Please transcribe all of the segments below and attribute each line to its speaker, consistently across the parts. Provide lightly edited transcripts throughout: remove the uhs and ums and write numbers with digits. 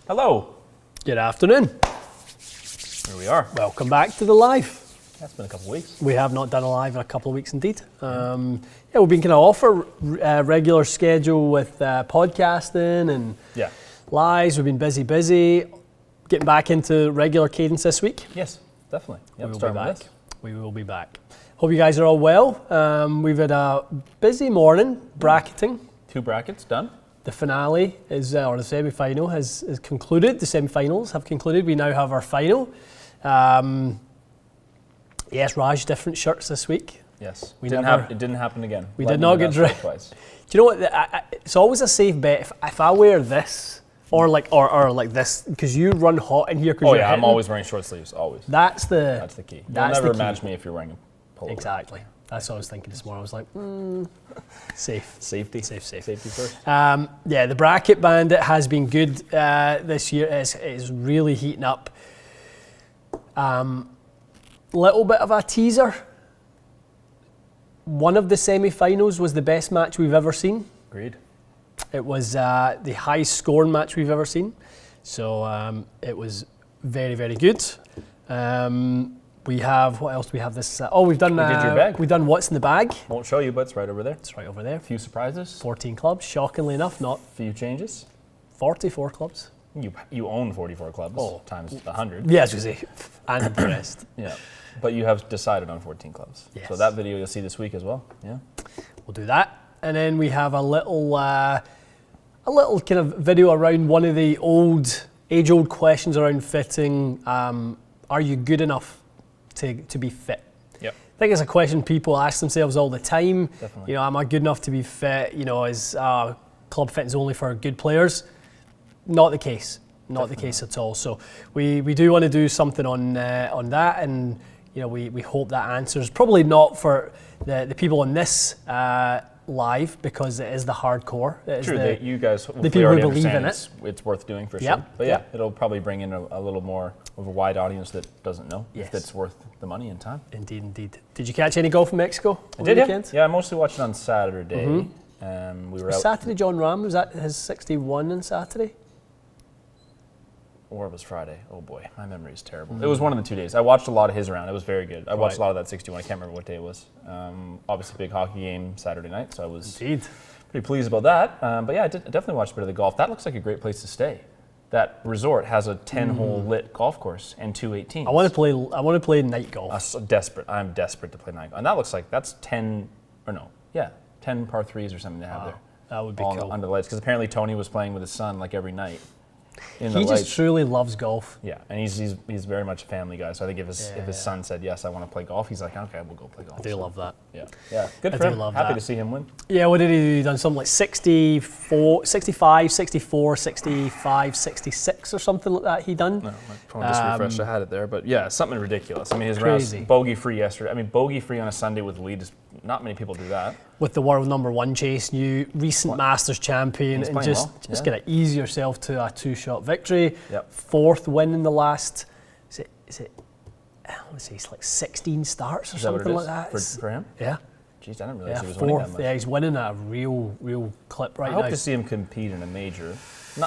Speaker 1: Hello.
Speaker 2: Good afternoon.
Speaker 1: Here we are.
Speaker 2: Welcome back to the live.
Speaker 1: That's been a couple of weeks.
Speaker 2: We have not done a live in a couple of weeks indeed. We've been kind of off a regular schedule with podcasting and lives. We've been busy. Getting back into regular cadence this week.
Speaker 1: Yes, definitely.
Speaker 2: Yep, we will be back. Hope you guys are all well. We've had a busy morning bracketing.
Speaker 1: 2 brackets done.
Speaker 2: The finale is, or the semi-final has concluded. The semi-finals have concluded. We now have our final. Yes, Raj, different shirts this week.
Speaker 1: Yes, it didn't happen again.
Speaker 2: We did not get dressed twice. Do you know what? It's always a safe bet if I wear this or like this, because you run hot in here.
Speaker 1: Oh yeah, I'm always wearing short sleeves. Always.
Speaker 2: That's the
Speaker 1: key. You'll never match me if you're wearing a polo.
Speaker 2: Exactly. That's what I was thinking this morning. I was like,
Speaker 1: Safety first.
Speaker 2: The bracket bandit has been good this year. It's really heating up. Little bit of a teaser. One of the semi-finals was the best match we've ever seen.
Speaker 1: Agreed.
Speaker 2: It was the highest scoring match we've ever seen. So it was very, very good. We have, what else do we have this? We've done...
Speaker 1: We did your bag.
Speaker 2: We've done What's in the Bag.
Speaker 1: Won't show you, but it's right over there.
Speaker 2: It's right over there.
Speaker 1: A few surprises.
Speaker 2: 14 clubs, shockingly enough, not...
Speaker 1: Few changes.
Speaker 2: 44 clubs.
Speaker 1: You own 44 clubs times 100.
Speaker 2: Yeah, as you say, and the rest.
Speaker 1: Yeah, but you have decided on 14 clubs.
Speaker 2: Yes.
Speaker 1: So that video you'll see this week as well. Yeah.
Speaker 2: We'll do that. And then we have a little kind of video around one of the age-old questions around fitting. Are you good enough to be fit?
Speaker 1: Yep.
Speaker 2: I think it's a question people ask themselves all the time.
Speaker 1: Definitely.
Speaker 2: Am I good enough to be fit? Is club fitness only for good players? Not the case. Not the case at all. So we do want to do something on that, and we hope that answers. Probably not for the people on this live, because it is the hardcore.
Speaker 1: True, you guys,
Speaker 2: the people who believe in it.
Speaker 1: It's worth doing for sure. But it'll probably bring in a little more of a wide audience that doesn't know if it's worth the money and time.
Speaker 2: Indeed. Did you catch any golf in Mexico?
Speaker 1: I did. Yeah, I mostly watched it on Saturday. Mm-hmm. We were out.
Speaker 2: Saturday, John Rahm was at his 61 on Saturday.
Speaker 1: Or it was Friday. Oh boy, my memory is terrible. It was one of the 2 days. I watched a lot of his round. It was very good. I watched a lot of that 61. I can't remember what day it was. Obviously, big hockey game Saturday night, so I was pretty pleased about that. But yeah, I definitely watched a bit of the golf. That looks like a great place to stay. That resort has a 10-hole lit golf course and 2 18s.
Speaker 2: I want to play night golf.
Speaker 1: I'm desperate to play night golf. And that looks like that's 10 par 3s or something they have there.
Speaker 2: That would be cool.
Speaker 1: Under the lights, because apparently Tony was playing with his son like every night.
Speaker 2: He just truly loves golf.
Speaker 1: Yeah, and he's very much a family guy. So I think if his son said yes, I want to play golf, he's like, okay, we'll go play golf.
Speaker 2: I do love that.
Speaker 1: Yeah, good for him. Happy to see him win.
Speaker 2: Yeah, what did he do? He done something like 64, 65, 64, 65, 66 or something like that. He done.
Speaker 1: No, my phone just refreshed. I had it there, but yeah, something ridiculous. I mean, his rounds bogey free yesterday. I mean, bogey free on a Sunday with the lead is not many people do that. With
Speaker 2: the world #1 chase, new recent Masters champion, and just gonna ease yourself to a 2-shot victory.
Speaker 1: Yep.
Speaker 2: 4th win in the last. Is it? Let's say it's like 16 starts or something like that.
Speaker 1: For him?
Speaker 2: Yeah.
Speaker 1: Jeez, I didn't realize he was winning that much.
Speaker 2: Yeah, he's winning at a real clip right now.
Speaker 1: I hope to see him compete in a major.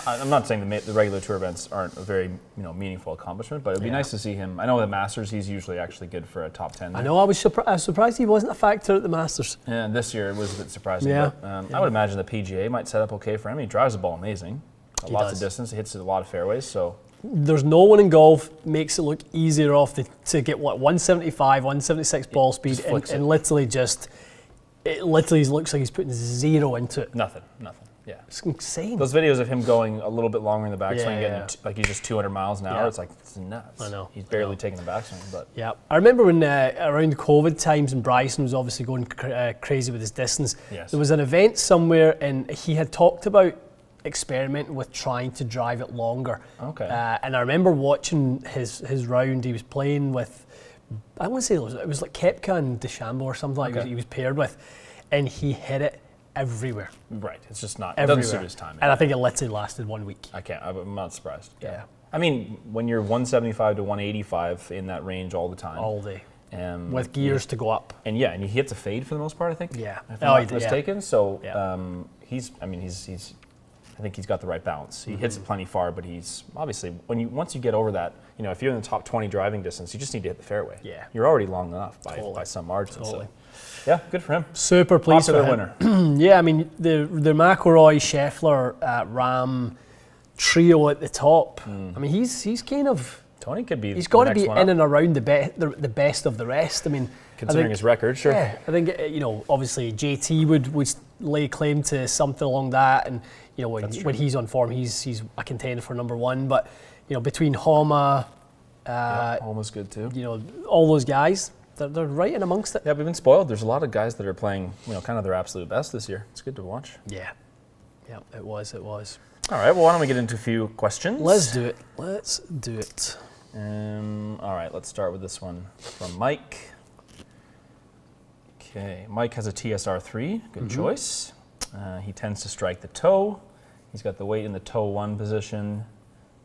Speaker 1: I'm not saying the regular tour events aren't a very meaningful accomplishment, but it'd be nice to see him. I know the Masters, he's usually actually good for a top 10.
Speaker 2: I know. I was surprised he wasn't a factor at the Masters.
Speaker 1: Yeah, this year it was a bit surprising. Yeah. But, I would imagine the PGA might set up okay for him. He drives the ball amazing, lots of distance. He hits a lot of fairways. So
Speaker 2: there's no one in golf makes it look easier to get 175, 176 ball speed, and literally it literally looks like he's putting 0 into it.
Speaker 1: Nothing. Yeah,
Speaker 2: it's insane.
Speaker 1: Those videos of him going a little bit longer in the backswing, getting like he's just 200 miles an hour. It's like, it's nuts.
Speaker 2: I know.
Speaker 1: He's barely taking the backswing, but
Speaker 2: yeah. I remember when around COVID times, and Bryson was obviously going crazy with his distance.
Speaker 1: Yes.
Speaker 2: There was an event somewhere, and he had talked about experimenting with trying to drive it longer.
Speaker 1: Okay.
Speaker 2: And I remember watching his round. He was playing with, I want to say it was like Koepka and DeChambeau or something like that he was paired with, and he hit it everywhere.
Speaker 1: Right, it's just not.
Speaker 2: Everywhere.
Speaker 1: It doesn't suit his timing.
Speaker 2: And I think it literally lasted 1 week.
Speaker 1: I'm not surprised.
Speaker 2: Yeah.
Speaker 1: I mean, when you're 175 to 185 in that range all the time.
Speaker 2: All day. With gears to go up.
Speaker 1: And he hits a fade for the most part, I think.
Speaker 2: Yeah.
Speaker 1: If I'm not mistaken. So he's I think he's got the right balance. He hits it plenty far, but he's obviously once you get over that, if you're in the top 20 driving distance, you just need to hit the fairway.
Speaker 2: Yeah.
Speaker 1: You're already long enough by some margin.
Speaker 2: Totally.
Speaker 1: So, yeah, good for him.
Speaker 2: Super pleased for
Speaker 1: Popular
Speaker 2: him.
Speaker 1: winner.
Speaker 2: Yeah, I mean the McIlroy, Scheffler, Ram trio at the top. I mean he's kind of
Speaker 1: Tony could be.
Speaker 2: He's got to
Speaker 1: the next
Speaker 2: be
Speaker 1: one
Speaker 2: in
Speaker 1: up,
Speaker 2: and around the best of the rest. I mean,
Speaker 1: considering his record. Sure.
Speaker 2: Yeah, I think obviously JT would lay claim to something along that, and when he's on form, he's a contender for number one. But between Homa,
Speaker 1: Homa's good too.
Speaker 2: all those guys, they're right in amongst it.
Speaker 1: Yeah, we've been spoiled. There's a lot of guys that are playing, kind of their absolute best this year. It's good to watch.
Speaker 2: Yeah, it was.
Speaker 1: All right. Well, why don't we get into a few questions?
Speaker 2: Let's do it.
Speaker 1: All right. Let's start with this one from Mike. Okay, Mike has a TSR3, good choice. He tends to strike the toe. He's got the weight in the toe 1 position,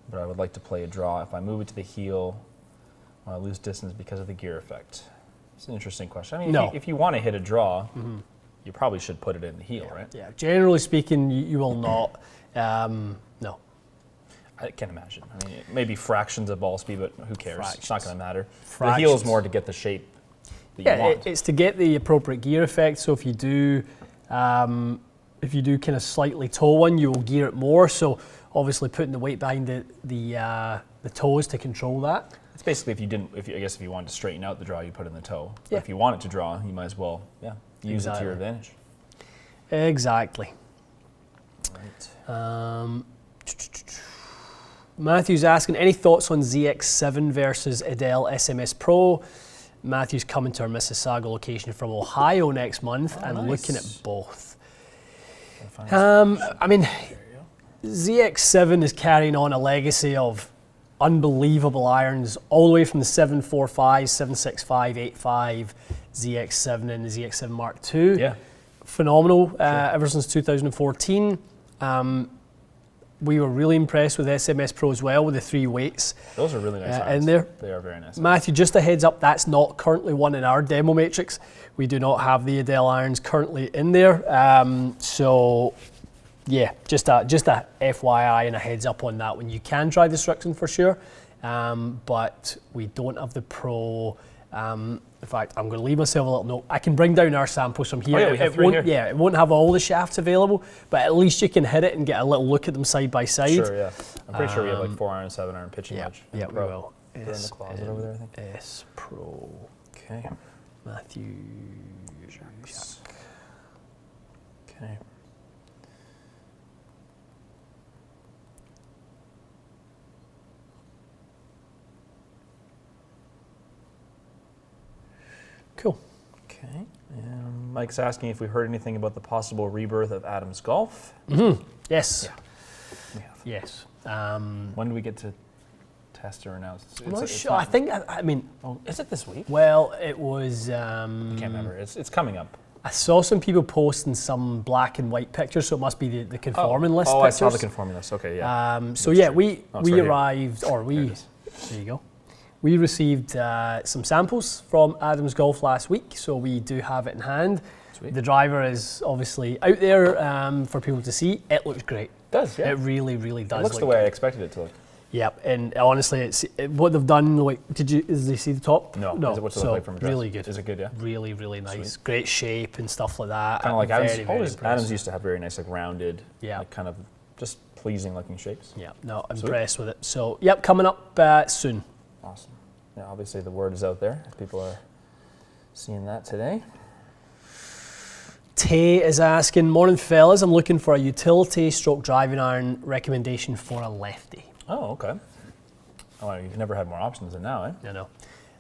Speaker 1: but I would like to play a draw. If I move it to the heel, will I lose distance because of the gear effect? It's an interesting question. I mean, if you want to hit a draw, you probably should put it in the heel, right?
Speaker 2: Yeah, generally speaking, you will not. No.
Speaker 1: I can't imagine. I mean, maybe fractions of ball speed, but who cares?
Speaker 2: Fractions.
Speaker 1: It's not going to matter.
Speaker 2: Fractions.
Speaker 1: The heel is more to get the shape that you want.
Speaker 2: It's to get the appropriate gear effect. So if you do kind of slightly toe one, you will gear it more. So obviously putting the weight behind the toes to control that.
Speaker 1: It's basically if you wanted to straighten out the draw, you put it in the toe.
Speaker 2: Yeah.
Speaker 1: But if you want it to draw, you might as well use it to your advantage.
Speaker 2: Exactly.
Speaker 1: Right.
Speaker 2: Matthew's asking, any thoughts on ZX7 versus Adele SMS Pro? Matthew's coming to our Mississauga location from Ohio next month and looking at both. I mean, ZX7 is carrying on a legacy of unbelievable irons all the way from the 745, 765, 85, ZX7 and the ZX7 Mark II.
Speaker 1: Yeah.
Speaker 2: Phenomenal ever since 2014. We were really impressed with SMS Pro as well with the 3 weights.
Speaker 1: Those are really nice
Speaker 2: in there.
Speaker 1: They are very nice.
Speaker 2: Matthew, just a heads up, that's not currently one in our demo matrix. We do not have the Adele irons currently in there. So, yeah, just a FYI and a heads up on that one. You can try the Strixon for sure, but we don't have the Pro. In fact, I'm going to leave myself a little note. I can bring down our samples from here.
Speaker 1: Oh, yeah, we have 3 here.
Speaker 2: Yeah, it won't have all the shafts available, but at least you can hit it and get a little look at them side by side.
Speaker 1: Sure, yeah. I'm pretty sure we have like 4-iron, 7-iron pitching wedge.
Speaker 2: Yeah, we will.
Speaker 1: They're in the closet over there, I think.
Speaker 2: S Pro.
Speaker 1: Okay.
Speaker 2: Matthew.
Speaker 1: Okay.
Speaker 2: Cool.
Speaker 1: Okay. Mike's asking if we heard anything about the possible rebirth of Adams Golf.
Speaker 2: Yes.
Speaker 1: Yeah. We have.
Speaker 2: Yes.
Speaker 1: When do we get to test or announce?
Speaker 2: I'm not sure. I mean,
Speaker 1: is it this week?
Speaker 2: well, it was.
Speaker 1: I can't remember. It's coming up.
Speaker 2: I saw some people posting some black and white pictures, so it must be the conforming list
Speaker 1: Oh,
Speaker 2: pictures.
Speaker 1: I saw the conforming list. Okay, yeah.
Speaker 2: So yeah,
Speaker 1: true.
Speaker 2: we
Speaker 1: Oh, it's right here.
Speaker 2: arrived, or we.
Speaker 1: There it is.
Speaker 2: There you go. We received some samples from Adams Golf last week, so we do have it in hand.
Speaker 1: Sweet.
Speaker 2: The driver is obviously out there for people to see. It looks great.
Speaker 1: It does, yeah.
Speaker 2: It really, really does.
Speaker 1: It looks
Speaker 2: look
Speaker 1: the way I
Speaker 2: good.
Speaker 1: expected it to look.
Speaker 2: Yep, and honestly, what they've done. Like, did they see the top?
Speaker 1: No.
Speaker 2: No.
Speaker 1: Is it what's it
Speaker 2: So
Speaker 1: look like from a dress?
Speaker 2: really good.
Speaker 1: Is it good, yeah?
Speaker 2: Really, really nice.
Speaker 1: Sweet.
Speaker 2: Great shape and stuff like that.
Speaker 1: Kind of like
Speaker 2: Very,
Speaker 1: Adams.
Speaker 2: very
Speaker 1: Always,
Speaker 2: impressed.
Speaker 1: Adams used to have very nice, like rounded,
Speaker 2: Yeah.
Speaker 1: like kind of just pleasing looking shapes.
Speaker 2: Yeah, no,
Speaker 1: Sweet.
Speaker 2: impressed with it. So, yep, coming up soon.
Speaker 1: Awesome. Yeah, obviously the word is out there. People are seeing that today.
Speaker 2: Tay is asking, morning fellas, I'm looking for a utility stroke driving iron recommendation for a lefty.
Speaker 1: Oh, okay. Oh, well, you've never had more options than now, eh?
Speaker 2: I know.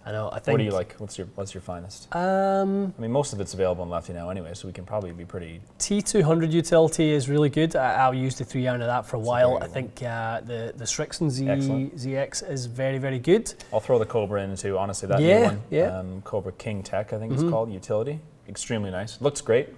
Speaker 2: I think.
Speaker 1: What do you like? What's your finest? I mean, most of it's available in lefty now anyway, so we can probably be pretty.
Speaker 2: T200 utility is really good. I'll use the 3 iron of that for a while.
Speaker 1: very
Speaker 2: I
Speaker 1: good
Speaker 2: think the Strixon
Speaker 1: Excellent.
Speaker 2: ZX is very, very good.
Speaker 1: I'll throw the Cobra in too. Honestly, that
Speaker 2: Yeah,
Speaker 1: new one,
Speaker 2: yeah.
Speaker 1: Cobra King Tech, I think it's called, utility. Extremely nice. Looks great.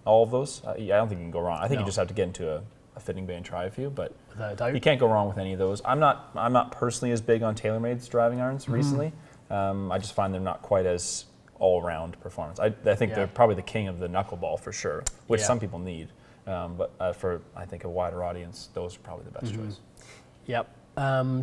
Speaker 1: All of those. I don't think you can go wrong. I think
Speaker 2: No.
Speaker 1: you just have to get into a fitting bay and try a few, but
Speaker 2: Without a doubt.
Speaker 1: you can't go wrong with any of those. I'm not personally as big on TaylorMade's driving irons recently. I just find they're not quite as all-round performance. I think
Speaker 2: Yeah.
Speaker 1: they're probably the king of the knuckleball for sure, which
Speaker 2: Yeah.
Speaker 1: some people need. But for, I think, a wider audience, those are probably the best choice.
Speaker 2: Yep.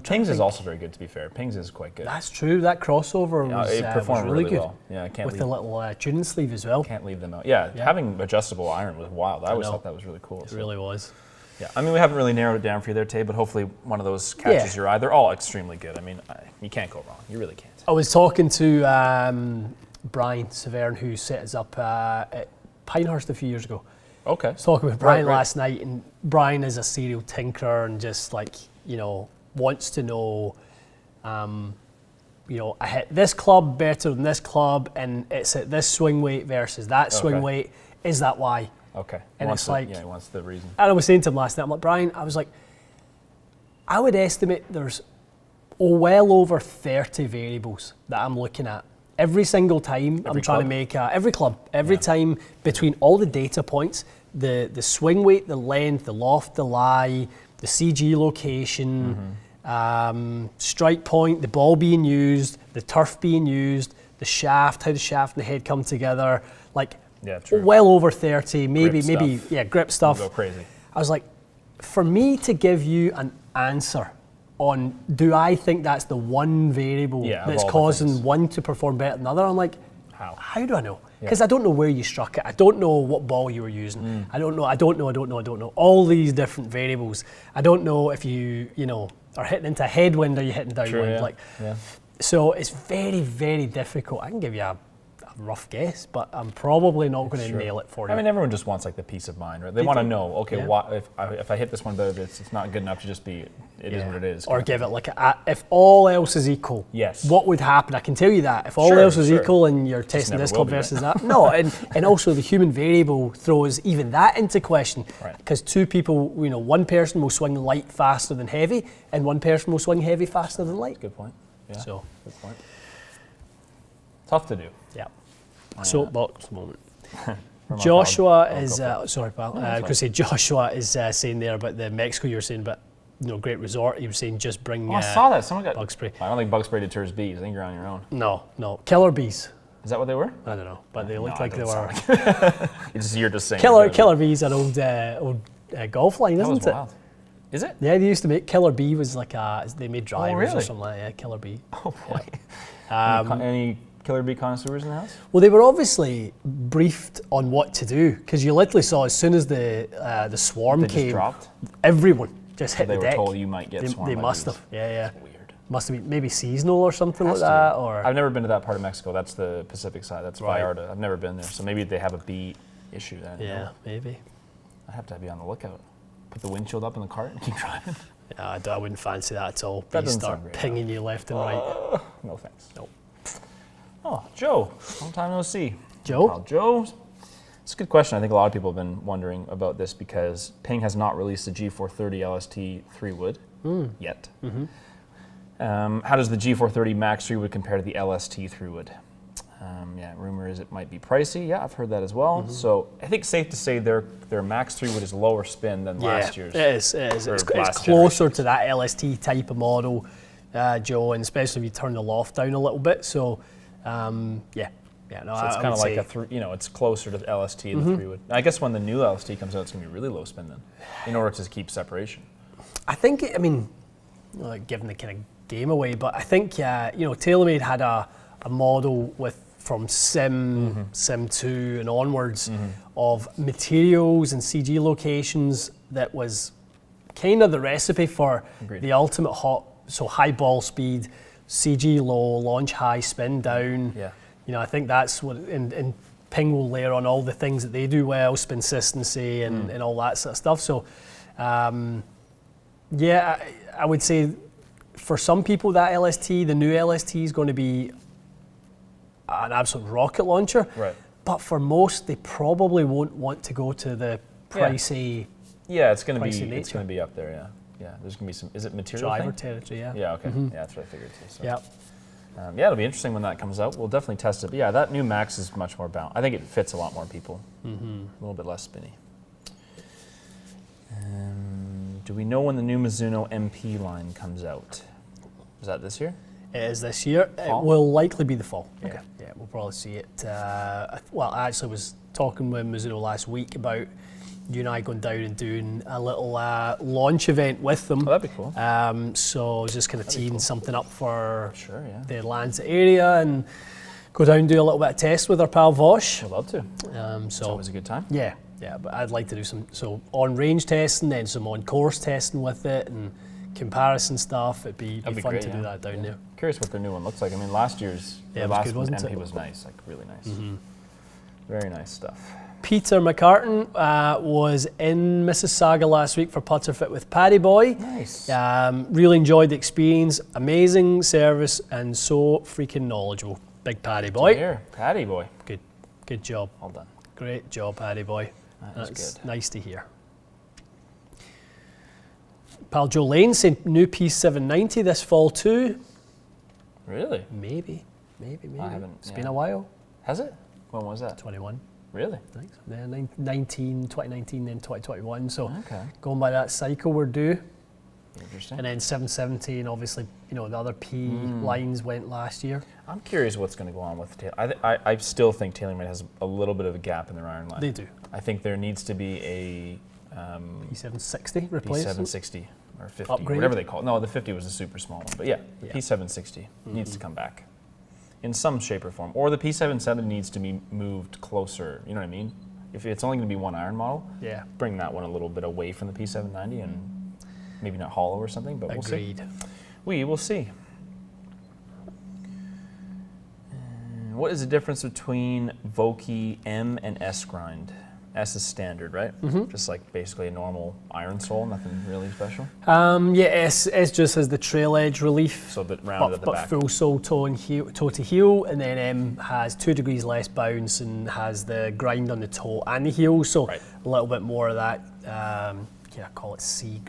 Speaker 1: Pings is also very good, to be fair. Pings is quite good.
Speaker 2: That's true. That crossover
Speaker 1: it performed
Speaker 2: was really good.
Speaker 1: well. Yeah, I can't
Speaker 2: with the little tuning sleeve as well.
Speaker 1: Can't leave them out. Yeah, having adjustable iron was wild. I always thought that was really cool.
Speaker 2: It really was.
Speaker 1: Yeah, I mean, we haven't really narrowed it down for you there, Tay, but hopefully one of those catches your eye. They're all extremely good. I mean, you can't go wrong. You really can't.
Speaker 2: I was talking to Brian Severn, who set us up at Pinehurst a few years ago.
Speaker 1: Okay.
Speaker 2: I was talking with Brian last night, and Brian is a serial tinkerer and just wants to know, I hit this club better than this club, and it's at this swing weight versus that swing weight. Is that why?
Speaker 1: Okay.
Speaker 2: And it's like,
Speaker 1: he wants the reason.
Speaker 2: And I was saying to him last night, I'm like, Brian, I would estimate there's well over 30 variables that I'm looking at every single time I'm trying to make every club, every time, between all the data points, the swing weight, the length, the loft, the lie, the CG location, strike point, the ball being used, the turf being used, the shaft, how the shaft and the head come together, well over 30, maybe, grip stuff.
Speaker 1: Go crazy.
Speaker 2: I was like, for me to give you an answer on, do I think that's the one variable that's causing one to perform better than another? I'm like, how do I know? Because I don't know where you struck it. I don't know what ball you were using. I don't know. All these different variables. I don't know if you are hitting into headwind or you're hitting downwind. So it's very, very difficult. I can give you a rough guess, but I'm probably not going to nail it for you.
Speaker 1: I mean, everyone just wants the peace of mind, right? They want to know, okay, if I hit this one better, it's not good enough to just be, it is what it is.
Speaker 2: Or give it if all else is equal, what would happen? I can tell you that. If all else is equal and you're testing this club versus that. No, and also the human variable throws even that into question. Because two people, one person will swing light faster than heavy, and one person will swing heavy faster than light.
Speaker 1: Good point. Yeah.
Speaker 2: So,
Speaker 1: good point. Tough to do.
Speaker 2: Yeah. Soapbox moment. Joshua is sorry, pal. I was going to say Joshua is saying there about the Mexico you were saying, but great resort. He was saying just bring.
Speaker 1: I saw that. Someone got
Speaker 2: bug spray.
Speaker 1: I don't think bug spray deters bees. I think you're on your own.
Speaker 2: No, killer bees.
Speaker 1: Is that what they were?
Speaker 2: I don't know, but they looked like they were.
Speaker 1: You're just saying.
Speaker 2: Killer bees, an old golf line, isn't it?
Speaker 1: Wild. Is it?
Speaker 2: Yeah, they used to make Killer Bee was they made drivers or something like that. Yeah, Killer Bee.
Speaker 1: Oh boy. Any Killer Bee connoisseurs in the house?
Speaker 2: Well, they were obviously briefed on what to do, because you literally saw as soon as the swarm came,
Speaker 1: dropped?
Speaker 2: Everyone just hit the deck.
Speaker 1: They were told you might get swarmed.
Speaker 2: They must have. Yeah.
Speaker 1: Weird.
Speaker 2: Must have been maybe seasonal or something like that. Or
Speaker 1: I've never been to that part of Mexico. That's the Pacific side. That's Vallarta. I've never been there, so maybe they have a bee issue then.
Speaker 2: Yeah, maybe.
Speaker 1: I have to be on the lookout. Put the windshield up in the cart and keep driving.
Speaker 2: Yeah, I wouldn't fancy that at all.
Speaker 1: That
Speaker 2: Bees start pinging you left and right.
Speaker 1: No thanks.
Speaker 2: Nope.
Speaker 1: Oh, Joe. Long time no see.
Speaker 2: Joe?
Speaker 1: Joe. It's a good question. I think a lot of people have been wondering about this because Ping has not released the G430 LST 3-wood yet. How does the G430 Max 3-wood compare to the LST 3-wood? Rumor is it might be pricey. Yeah, I've heard that as well. So I think it's safe to say their Max 3-wood is lower spin than last year's.
Speaker 2: It is. It's closer to that LST type of model, Joe, and especially if you turn the loft down a little bit. So, so it's kind of like it's closer to the LST and the 3-wood. I guess when the new LST comes out, it's going to be really low spin then, in order to keep separation. I think, giving the kind of game away, but I think, TaylorMade had a model from Sim 2 and onwards of materials and CG locations that was kind of the recipe for the ultimate high ball speed, CG low, launch high, spin down.
Speaker 1: Yeah.
Speaker 2: I think that's what, and Ping will layer on all the things that they do well, spin consistency and all that sort of stuff. So, I would say for some people that the new LST is going to be an absolute rocket launcher.
Speaker 1: Right.
Speaker 2: But for most, they probably won't want to go to the pricey.
Speaker 1: Yeah, it's going to be up there. Yeah. There's going to be some. Is it material
Speaker 2: driver territory? Yeah.
Speaker 1: Yeah. Okay. Yeah, that's what I figured too. So.
Speaker 2: Yeah.
Speaker 1: It'll be interesting when that comes out. We'll definitely test it. But yeah, that new Max is much more balanced. I think it fits a lot more people. A little bit less spinny. Do we know when the new Mizuno MP line comes out? Is that this year?
Speaker 2: It is this year.
Speaker 1: Fall?
Speaker 2: It will likely be the fall.
Speaker 1: Okay.
Speaker 2: Yeah, we'll probably see it. I actually was talking with Mizuno last week about you and I going down and doing a little launch event with them.
Speaker 1: Oh, that'd be cool.
Speaker 2: So I was just kind of teeing something up for the Atlanta area and go down and do a little bit of test with our pal Vosh.
Speaker 1: I'd love to. It's always a good time.
Speaker 2: Yeah, but I'd like to do some on-range testing, then some on-course testing with it, and comparison stuff. It'd be fun
Speaker 1: great,
Speaker 2: to do that down there.
Speaker 1: Curious what their new one looks like. I mean, last year's
Speaker 2: was good, wasn't
Speaker 1: MP
Speaker 2: it?
Speaker 1: was nice, like really nice. Very nice stuff.
Speaker 2: Peter McCartan was in Mississauga last week for Putter Fit with Paddy Boy.
Speaker 1: Nice.
Speaker 2: Really enjoyed the experience. Amazing service and so freaking knowledgeable. Big Paddy Boy.
Speaker 1: Here, Paddy Boy.
Speaker 2: Good job.
Speaker 1: Well done.
Speaker 2: Great job, Paddy Boy.
Speaker 1: That's good.
Speaker 2: Nice to hear. Pal Joe Lane saying new P790 this fall too.
Speaker 1: Really?
Speaker 2: Maybe.
Speaker 1: I haven't.
Speaker 2: It's been a while.
Speaker 1: Has it? When was that?
Speaker 2: 21.
Speaker 1: Really?
Speaker 2: Thanks. Yeah, 2019, then 2021. So
Speaker 1: Okay.
Speaker 2: going by that cycle, we're due.
Speaker 1: Interesting.
Speaker 2: And then 717, obviously, the other P lines went last year.
Speaker 1: I'm curious what's going to go on with Taylor. I still think TaylorMade has a little bit of a gap in their iron line.
Speaker 2: They do.
Speaker 1: I think there needs to be a
Speaker 2: P760 replacement.
Speaker 1: P760 or 50,
Speaker 2: Upgrade?
Speaker 1: whatever they call it. No, the 50 was a super small one. But yeah, the P760 needs to come back in some shape or form. Or the P77 needs to be moved closer. You know what I mean? If it's only going to be one iron model, bring that one a little bit away from the P790 and maybe not hollow or something, but
Speaker 2: Agreed.
Speaker 1: we'll see. We will see. What is the difference between Vokey M and S grind? S is standard, right? Just like basically a normal iron sole, nothing really special.
Speaker 2: S just has the trail edge relief.
Speaker 1: So the round at the back.
Speaker 2: But full sole toe to heel, and then M has 2 degrees less bounce and has the grind on the toe and the heel. So a little bit more of that. I call it C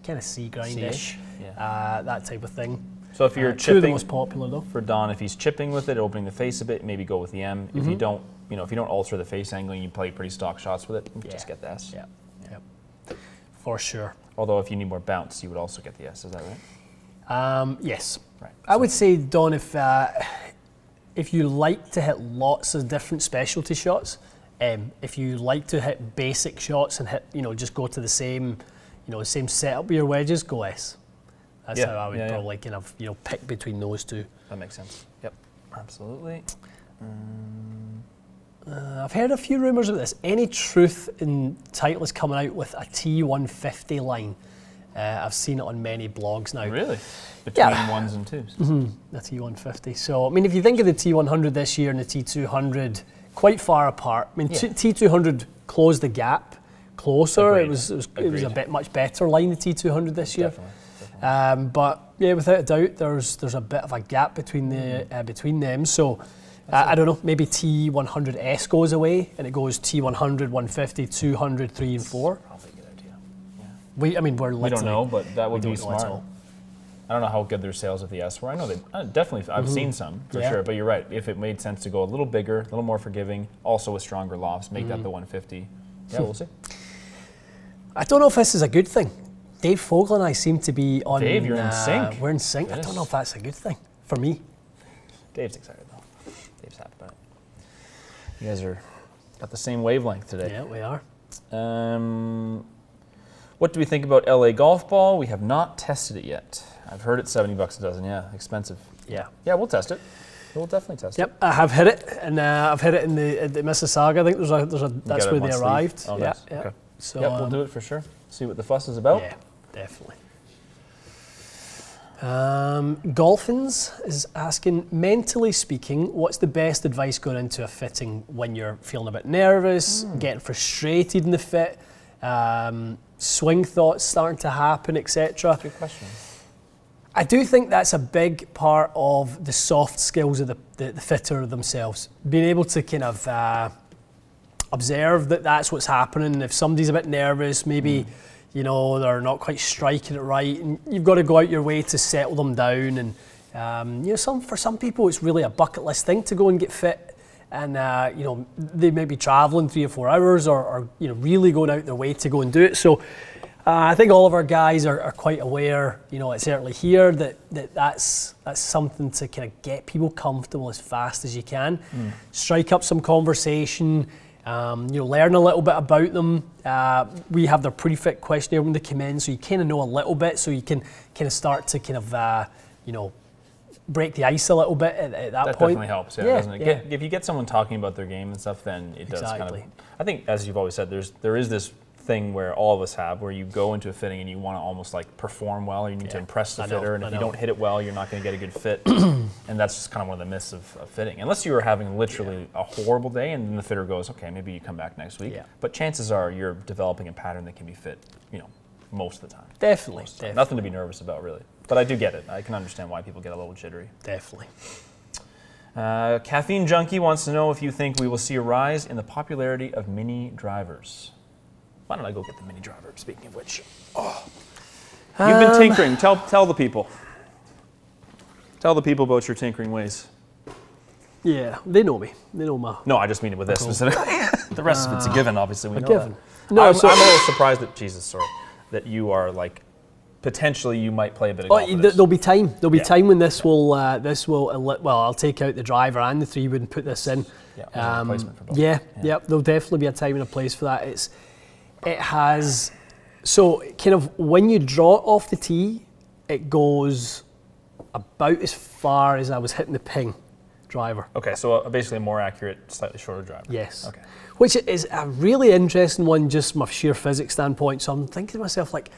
Speaker 2: grind-ish. That type of thing.
Speaker 1: So if you're
Speaker 2: two of the
Speaker 1: chipping,
Speaker 2: most popular though.
Speaker 1: for Don, if he's chipping with it, opening the face a bit, maybe go with the M. If you don't, if you don't alter the face angle and you play pretty stock shots with it, just get the S.
Speaker 2: Yeah, for sure.
Speaker 1: Although if you need more bounce, you would also get the S. Is that right?
Speaker 2: Yes.
Speaker 1: Right.
Speaker 2: I would say, Don, if you like to hit lots of different specialty shots, if you like to hit basic shots and hit, just go to the same, same setup with your wedges, go S. That's how I would probably kind of, pick between those two.
Speaker 1: That makes sense. Yep, absolutely.
Speaker 2: I've heard a few rumours about this. Any truth in Titleist coming out with a T150 line? I've seen it on many blogs now.
Speaker 1: Really? Between ones and twos?
Speaker 2: The T150. So, I mean, if you think of the T100 this year and the T200, quite far apart. I mean, T200 closed the gap closer.
Speaker 1: Agreed.
Speaker 2: It was a bit much better line, the T200 this year.
Speaker 1: Definitely.
Speaker 2: But yeah, without a doubt, there's a bit of a gap between them. So I don't know, maybe T100S goes away and it goes T100, 150, 200, 3 and 4.
Speaker 1: Probably a good idea. Yeah.
Speaker 2: We
Speaker 1: don't know, but that would be smart.
Speaker 2: All.
Speaker 1: I don't know how good their sales at the S were. I know they definitely. I've seen some for sure, but you're right. If it made sense to go a little bigger, a little more forgiving, also with stronger lofts, make that the 150. Yeah, we'll see.
Speaker 2: I don't know if this is a good thing. Dave Fogel and I seem to be on.
Speaker 1: Dave, you're in sync.
Speaker 2: We're in sync.
Speaker 1: Yes.
Speaker 2: I don't know if that's a good thing for me.
Speaker 1: Dave's excited though. Dave's happy about it. You guys are got the same wavelength today.
Speaker 2: Yeah, we are.
Speaker 1: What do we think about LA golf ball? We have not tested it yet. I've heard it's $70 a dozen. Yeah, expensive.
Speaker 2: Yeah.
Speaker 1: Yeah, we'll test it. We'll definitely test it.
Speaker 2: Yep, I have hit it, and I've hit it in the Mississauga. I think that's where they arrived.
Speaker 1: Oh, nice.
Speaker 2: Yeah.
Speaker 1: Okay.
Speaker 2: So
Speaker 1: we'll do it for sure. See what the fuss is about.
Speaker 2: Yeah, definitely. Golfins is asking, mentally speaking, what's the best advice going into a fitting when you're feeling a bit nervous, getting frustrated in the fit, swing thoughts starting to happen, etc.?
Speaker 1: Good question.
Speaker 2: I do think that's a big part of the soft skills of the fitter themselves. Being able to kind of observe that that's what's happening. If somebody's a bit nervous, maybe they're not quite striking it right, and you've got to go out your way to settle them down. And for some people, it's really a bucket list thing to go and get fit. And they may be traveling 3 or 4 hours, or really going out their way to go and do it. So I think all of our guys are quite aware, certainly here, that's something to kind of get people comfortable as fast as you can. Strike up some conversation. learn a little bit about them. We have their pre-fit questionnaire when they come in, so you kind of know a little bit, so you can kind of start to kind of, break the ice a little bit at that point.
Speaker 1: That definitely helps, doesn't it?
Speaker 2: Yeah.
Speaker 1: If you get someone talking about their game and stuff, then it does kind of...
Speaker 2: Exactly.
Speaker 1: I think, as you've always said, there is this thing where all of us have, where you go into a fitting and you want to almost like perform well, or you need to impress the fitter, and if you don't hit it well, you're not going to get a good fit. And that's just kind of one of the myths of fitting. Unless you were having literally a horrible day and then the fitter goes, okay, maybe you come back next week. Yeah. But chances are you're developing a pattern that can be fit, most of the time.
Speaker 2: Definitely.
Speaker 1: Nothing to be nervous about, really. But I do get it. I can understand why people get a little jittery.
Speaker 2: Definitely.
Speaker 1: Caffeine Junkie wants to know if you think we will see a rise in the popularity of mini drivers. Why don't I go get the mini driver, speaking of which? Oh. You've been tinkering. Tell the people. Tell the people about your tinkering ways.
Speaker 2: Yeah, they know me. They know my...
Speaker 1: No, I just mean it with this specifically. The rest of it's a given, obviously. We know
Speaker 2: given.
Speaker 1: That. No, I'm a little surprised that you are like, potentially you might play a bit of golf with this.
Speaker 2: There'll be time. There'll be time when this will, I'll take out the driver and the 3-wood and put this in.
Speaker 1: Yeah, there's a replacement for both.
Speaker 2: Yeah, there'll definitely be a time and a place for that. It has, so kind of when you draw it off the tee, it goes about as far as I was hitting the ping driver.
Speaker 1: Okay, so basically a more accurate, slightly shorter driver.
Speaker 2: Yes.
Speaker 1: Okay.
Speaker 2: Which is a really interesting one, just from a sheer physics standpoint. So I'm thinking to myself, like,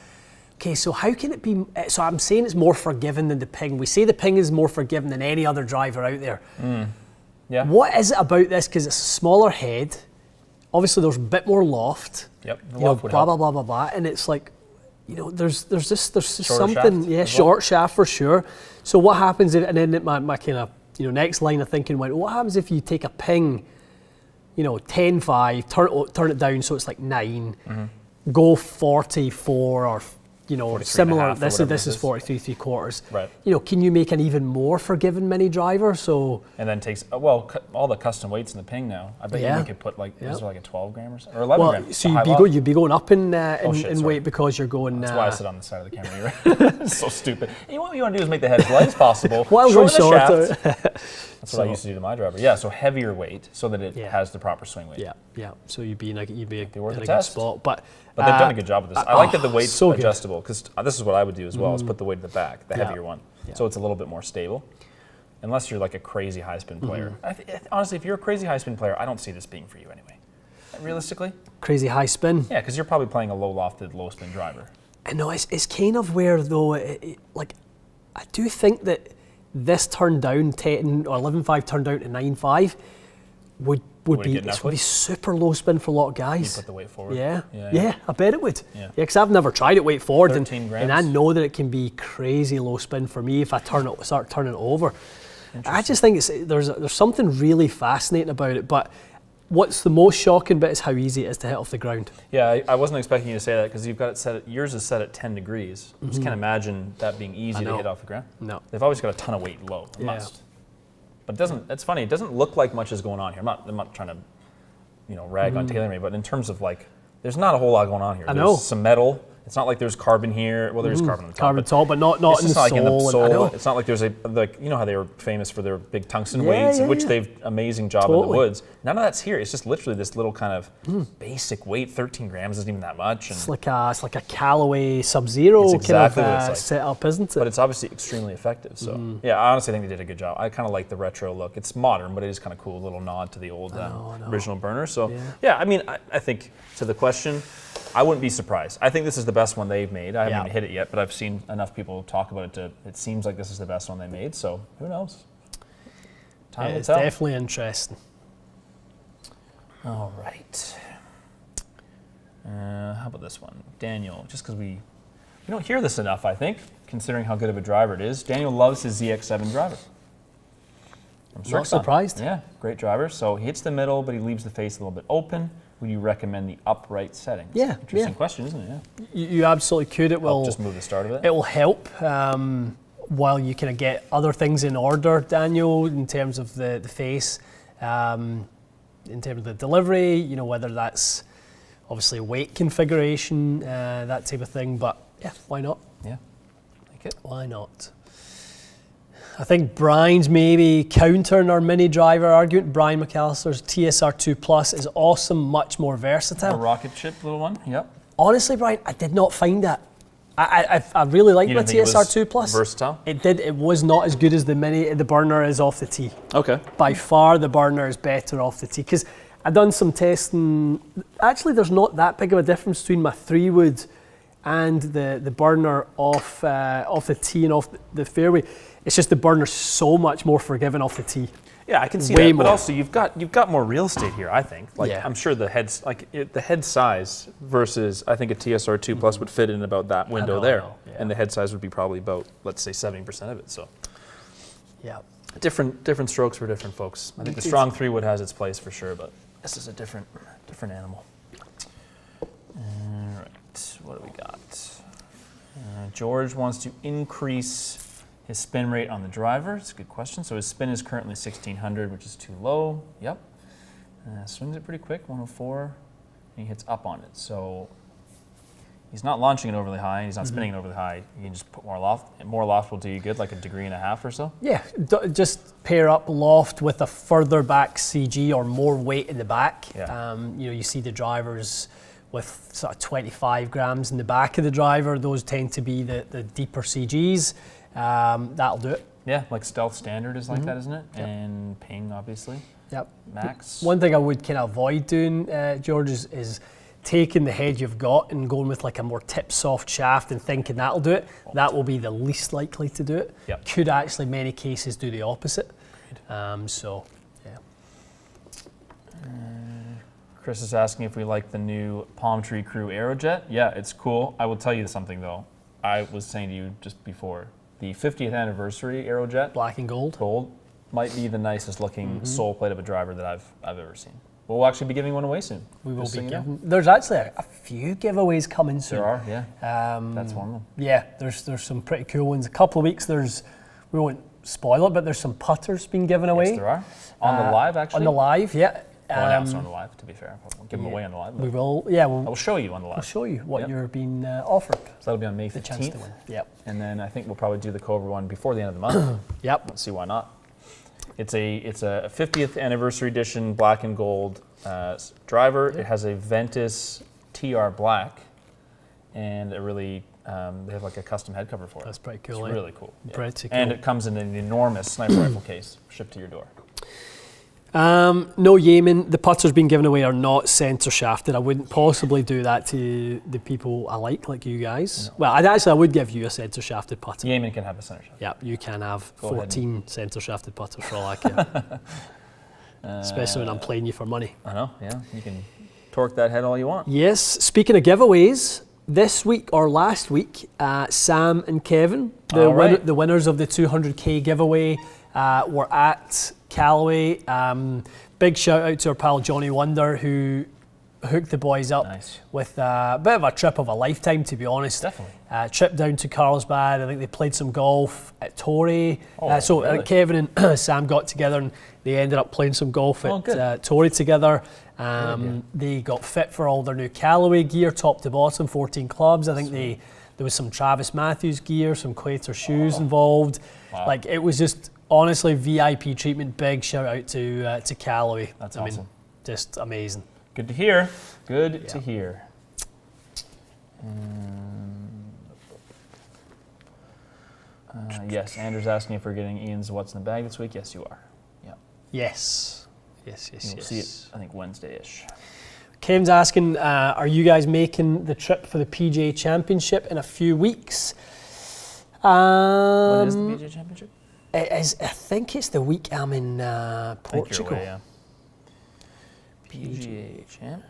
Speaker 2: okay, so how can it be? So I'm saying it's more forgiving than the ping. We say the ping is more forgiving than any other driver out there.
Speaker 1: Yeah.
Speaker 2: What is it about this? Because it's a smaller head. Obviously, there's a bit more loft.
Speaker 1: Yep.
Speaker 2: Blah blah blah, and it's like, there's just something.
Speaker 1: Shaft
Speaker 2: short shaft for sure. So what happens if? And then my kind of next line of thinking went, what happens if you take a ping, 10-5, turn it down so it's like 9, go 44 or similar. This is 43 3/4.
Speaker 1: Right.
Speaker 2: Can you make an even more forgiving mini driver? So
Speaker 1: and then takes all the custom weights in the ping now. I bet you could put is there like a 12 gram or 11 gram?
Speaker 2: So you'd be going up in weight because you're going.
Speaker 1: That's why I sit on the side of the camera. It's so stupid. What you want to do is make the head as light as possible.
Speaker 2: Shorten
Speaker 1: the shaft. That's what I used to do to my driver. Yeah, so heavier weight so that it has the proper swing weight.
Speaker 2: Yeah. So you'd be in a good
Speaker 1: test.
Speaker 2: spot, but
Speaker 1: they've done a good job with this. I like that the weight's
Speaker 2: so
Speaker 1: adjustable, because this is what I would do as well, is put the weight at the back, the heavier one, so it's a little bit more stable. Unless you're like a crazy high spin player. Honestly, if you're a crazy high spin player, I don't see this being for you anyway. Realistically.
Speaker 2: Crazy high spin.
Speaker 1: Yeah, because you're probably playing a low lofted, low spin driver.
Speaker 2: I know it's kind of where though. I do think that this turn down 10 or 11.5 turned down to 9.5 would be super low spin for a lot of guys.
Speaker 1: You put the weight forward.
Speaker 2: Yeah, I bet it would.
Speaker 1: Yeah,
Speaker 2: because I've never tried it weight forward,
Speaker 1: 13 grams.
Speaker 2: and I know that it can be crazy low spin for me if I start turning it over. I just think there's something really fascinating about it, but what's the most shocking bit is how easy it is to hit off the ground.
Speaker 1: Yeah, I wasn't expecting you to say that, because you've got it set. Yours is set at 10 degrees. I just can't imagine that being easy to hit off the ground.
Speaker 2: No,
Speaker 1: they've always got a ton of weight low. It must. But it doesn't. It's funny. It doesn't look like much is going on here. I'm not trying to, rag on TaylorMade, but in terms of like, there's not a whole lot going on here. There's some metal. It's not like there's carbon here. Well, there's carbon on the top.
Speaker 2: Carbon top, but not in the sole.
Speaker 1: It's not like there's how they were famous for their big tungsten weights, which they've amazing job in the woods. None of that's here. It's just literally this little kind of basic weight. 13 grams isn't even that much. And
Speaker 2: it's like a Callaway Sub-Zero kind of setup, isn't it?
Speaker 1: But it's obviously extremely effective. So yeah, I honestly think they did a good job. I kind of like the retro look. It's modern, but it is kind of cool. A little nod to the old original burner. So yeah, I mean, I think to the question, I wouldn't be surprised. I think this is the best one they've made. I haven't even hit it yet, but I've seen enough people talk about it it seems like this is the best one they made, so who knows? Time will tell.
Speaker 2: It's definitely interesting.
Speaker 1: All right. How about this one? Daniel, just because we don't hear this enough, I think, considering how good of a driver it is. Daniel loves his ZX7 driver.
Speaker 2: I'm not surprised.
Speaker 1: Yeah, great driver. So he hits the middle, but he leaves the face a little bit open. Would you recommend the upright settings?
Speaker 2: Yeah.
Speaker 1: Interesting question, isn't it? Yeah.
Speaker 2: You absolutely could. It will
Speaker 1: just move the start of it.
Speaker 2: It will help while you kind of get other things in order, Daniel, in terms of the face, in terms of the delivery, whether that's obviously weight configuration, that type of thing. But yeah, why not?
Speaker 1: Yeah. Like it.
Speaker 2: Why not? I think Brian's maybe countering our mini driver argument. Brian McAllister's TSR2 Plus is awesome, much more versatile.
Speaker 1: A rocket ship little one, yep.
Speaker 2: Honestly, Brian, I did not find that. I really like my TSR2 Plus.
Speaker 1: Versatile?
Speaker 2: It was not as good as the mini. The burner is off the tee.
Speaker 1: Okay.
Speaker 2: By far, the burner is better off the tee. Because I've done some testing. Actually, there's not that big of a difference between my 3-wood and the burner off the tee and off the fairway. It's just the burner's so much more forgiving off the tee.
Speaker 1: Yeah, I can see
Speaker 2: Way
Speaker 1: that.
Speaker 2: more.
Speaker 1: But also, you've got more real estate here. I think. Like,
Speaker 2: Yeah.
Speaker 1: I'm sure the head size versus I think a TSR2 Plus would fit in about that window there,
Speaker 2: yeah.
Speaker 1: and the head size would be probably about, let's say, 70% of it. So.
Speaker 2: Yeah.
Speaker 1: Different strokes for different folks. I think the strong 3-wood has its place for sure, but this is a different animal. All right, what do we got? George wants to increase his spin rate on the driver. It's a good question. So his spin is currently 1600, which is too low. Yep. Swings it pretty quick, 104, and he hits up on it. So he's not launching it overly high, and he's not spinning it overly high. You can just put more loft. More loft will do you good, like a 1.5 degrees or so.
Speaker 2: Yeah, just pair up loft with a further back CG or more weight in the back.
Speaker 1: Yeah.
Speaker 2: You see the drivers with sort of 25 grams in the back of the driver. Those tend to be the deeper CGs. That'll do it.
Speaker 1: Yeah, like Stealth Standard is like that, isn't it? Yep. And Ping, obviously.
Speaker 2: Yep.
Speaker 1: Max.
Speaker 2: One thing I would kind of avoid doing, George, is taking the head you've got and going with like a more tip soft shaft and thinking that'll do it. That will be the least likely to do it.
Speaker 1: Yep.
Speaker 2: Could actually, many cases, do the opposite. So, yeah.
Speaker 1: Chris is asking if we like the new Palm Tree Crew Aerojet. Yeah, it's cool. I will tell you something though. I was saying to you just before, the 50th anniversary Aerojet
Speaker 2: Black and gold.
Speaker 1: might be the nicest looking sole plate of a driver that I've ever seen. We'll actually be giving one away soon.
Speaker 2: We will
Speaker 1: just
Speaker 2: be
Speaker 1: so you know.
Speaker 2: giving. There's actually a few giveaways coming soon.
Speaker 1: There are, yeah. That's one of them.
Speaker 2: Yeah, there's some pretty cool ones. A couple of weeks we won't spoil it, but there's some putters being given away.
Speaker 1: Yes, there are. On the live, actually.
Speaker 2: On the live, yeah.
Speaker 1: We'll announce on the live, to be fair. We'll give them away on the live.
Speaker 2: We will, yeah.
Speaker 1: I will show you on the live.
Speaker 2: We'll show you what
Speaker 1: Yep.
Speaker 2: you're being offered.
Speaker 1: So that'll be on May
Speaker 2: The chance to
Speaker 1: 15th.
Speaker 2: win. Yep.
Speaker 1: And then I think we'll probably do the Cobra one before the end of the month.
Speaker 2: Yep.
Speaker 1: Let's see why not. It's a 50th anniversary edition black and gold driver. It has a Ventus TR black, and it really they have like a custom head cover for it.
Speaker 2: That's pretty cool.
Speaker 1: It's really cool. Yeah.
Speaker 2: Pretty cool.
Speaker 1: And it comes in an enormous sniper rifle case shipped to your door.
Speaker 2: No, Yemen, the putters being given away are not centre shafted. I wouldn't possibly do that to the people I like you guys. No. Well, I would give you a centre shafted putter.
Speaker 1: Yemen can have a centre shaft.
Speaker 2: Yeah, you can have
Speaker 1: Go
Speaker 2: 14 centre shafted putters for all I care. Especially when I'm playing you for money.
Speaker 1: I know, yeah. You can torque that head all you want.
Speaker 2: Yes, speaking of giveaways, this week or last week, Sam and Kevin, the winners of the 200k giveaway, were at Callaway. Big shout out to our pal Johnny Wonder, who hooked the boys up with a bit of a trip of a lifetime, to be honest.
Speaker 1: Definitely.
Speaker 2: Trip down to Carlsbad. I think they played some golf at Torrey.
Speaker 1: Really?
Speaker 2: Kevin and Sam got together and they ended up playing some golf at Torrey together. They got fit for all their new Callaway gear, top to bottom, 14 clubs. I think there was some Travis Matthews gear, some Quater shoes involved. Wow. Like, it was just honestly VIP treatment. Big shout out to Callaway.
Speaker 1: That's awesome.
Speaker 2: Just amazing.
Speaker 1: Good to hear. Good to hear. Yes, Andrew's asking if we're getting Ian's What's in the Bag this week. Yes, you are. Yeah.
Speaker 2: Yes. You'll
Speaker 1: see it, I think, Wednesday-ish.
Speaker 2: Kevin's asking, are you guys making the trip for the PGA Championship in a few weeks?
Speaker 1: When is the PGA Championship?
Speaker 2: It is, I think it's the week I'm in Portugal.
Speaker 1: Away, yeah. PGA Champ.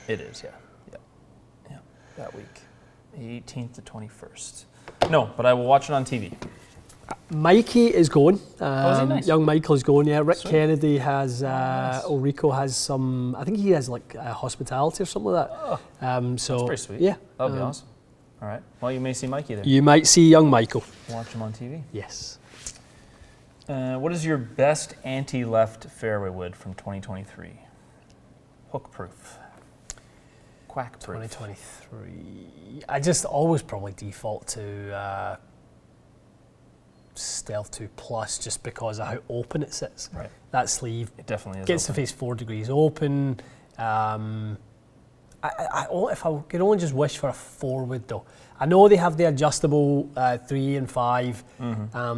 Speaker 1: It is, yeah. That week. 18th to 21st. No, but I will watch it on TV.
Speaker 2: Mikey is going.
Speaker 1: Is he nice?
Speaker 2: Young Michael is going, yeah. Rick
Speaker 1: Sweet.
Speaker 2: Kennedy has, Ulrico has some, I think he has like hospitality or something like that.
Speaker 1: That's pretty sweet.
Speaker 2: Yeah.
Speaker 1: That'll be awesome. All right. Well, you may see Mikey there.
Speaker 2: You might see young Michael.
Speaker 1: Watch him on TV.
Speaker 2: Yes.
Speaker 1: What is your best anti-left fairway wood from 2023? Hook proof. Quack proof.
Speaker 2: 2023. I just always probably default to Stealth 2 Plus just because of how open it sits.
Speaker 1: Right.
Speaker 2: That sleeve
Speaker 1: It definitely is.
Speaker 2: gets
Speaker 1: open.
Speaker 2: the face 4 degrees open. If I could only just wish for a forward though. I know they have the adjustable 3 and 5,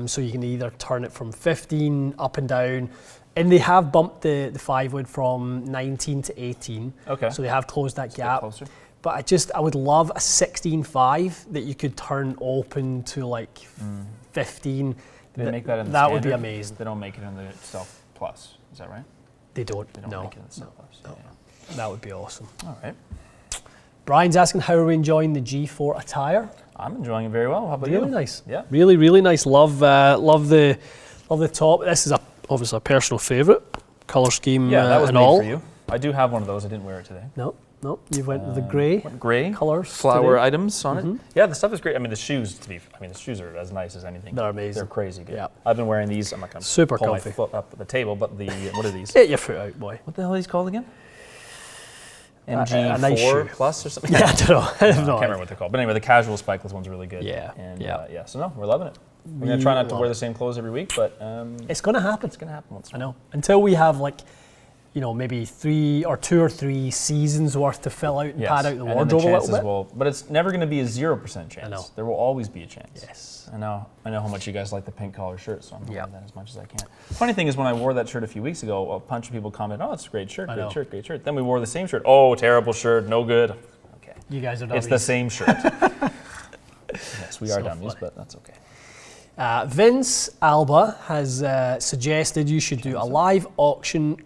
Speaker 2: so you can either turn it from 15 up and down, and they have bumped the 5 wood from 19 to 18.
Speaker 1: Okay.
Speaker 2: So they have closed that gap.
Speaker 1: Closer.
Speaker 2: But I would love a 16.5 that you could turn open to like 15.
Speaker 1: Do they make that in the
Speaker 2: That would be
Speaker 1: standard?
Speaker 2: amazing.
Speaker 1: They don't make it in the Stealth Plus. Is that right?
Speaker 2: They don't.
Speaker 1: They don't
Speaker 2: No.
Speaker 1: make it in the Stealth Plus.
Speaker 2: No.
Speaker 1: Yeah.
Speaker 2: That would be awesome.
Speaker 1: All right.
Speaker 2: Brian's asking how are we enjoying the G4 attire?
Speaker 1: I'm enjoying it very well. How about you?
Speaker 2: Really nice.
Speaker 1: Yeah.
Speaker 2: Really, really nice. Love the top. This is obviously a personal favourite. Colour scheme
Speaker 1: Yeah, that was
Speaker 2: and
Speaker 1: made
Speaker 2: all.
Speaker 1: for you. I do have one of those. I didn't wear it today.
Speaker 2: No, you went with the grey
Speaker 1: Grey
Speaker 2: colours.
Speaker 1: flower
Speaker 2: today.
Speaker 1: items on it. Yeah, the stuff is great. I mean, the shoes are as nice as anything.
Speaker 2: They're amazing.
Speaker 1: They're crazy good.
Speaker 2: Yeah.
Speaker 1: I've been wearing these. I'm not gonna
Speaker 2: Super
Speaker 1: pull
Speaker 2: comfy.
Speaker 1: my foot up the table, but what are these?
Speaker 2: Get your foot out, boy.
Speaker 1: What the hell are these called again?
Speaker 2: A nice shoe.
Speaker 1: MG4 Plus or something?
Speaker 2: Yeah, I don't know. I have
Speaker 1: I
Speaker 2: no
Speaker 1: can't
Speaker 2: idea.
Speaker 1: remember what they're called. But anyway, the casual spikeless ones are really good.
Speaker 2: Yeah,
Speaker 1: And
Speaker 2: yeah.
Speaker 1: so no, we're loving it. We're going to try not to wear the same clothes every week, but
Speaker 2: It's going to happen.
Speaker 1: it's going to happen once in
Speaker 2: I
Speaker 1: a while.
Speaker 2: know. Until we have maybe 2 or 3 seasons worth to fill out and
Speaker 1: Yes.
Speaker 2: pad out the
Speaker 1: And then
Speaker 2: wardrobe a
Speaker 1: chances
Speaker 2: little bit.
Speaker 1: but it's never going to be a 0% chance.
Speaker 2: I know.
Speaker 1: There will always be a chance.
Speaker 2: Yes.
Speaker 1: I know how much you guys like the pink collar shirt, so I'm
Speaker 2: Yeah.
Speaker 1: wearing that as much as I can. Funny thing is, when I wore that shirt a few weeks ago, a bunch of people commented, "Oh, it's a great shirt,
Speaker 2: I
Speaker 1: great
Speaker 2: know.
Speaker 1: shirt, great shirt." Then we wore the same shirt. Oh, terrible shirt, no good. Okay,
Speaker 2: You guys are
Speaker 1: it's
Speaker 2: dummies.
Speaker 1: the same shirt. Yes, we are
Speaker 2: So
Speaker 1: dummies,
Speaker 2: funny.
Speaker 1: but that's okay.
Speaker 2: Vince Alba has suggested you should do a live auction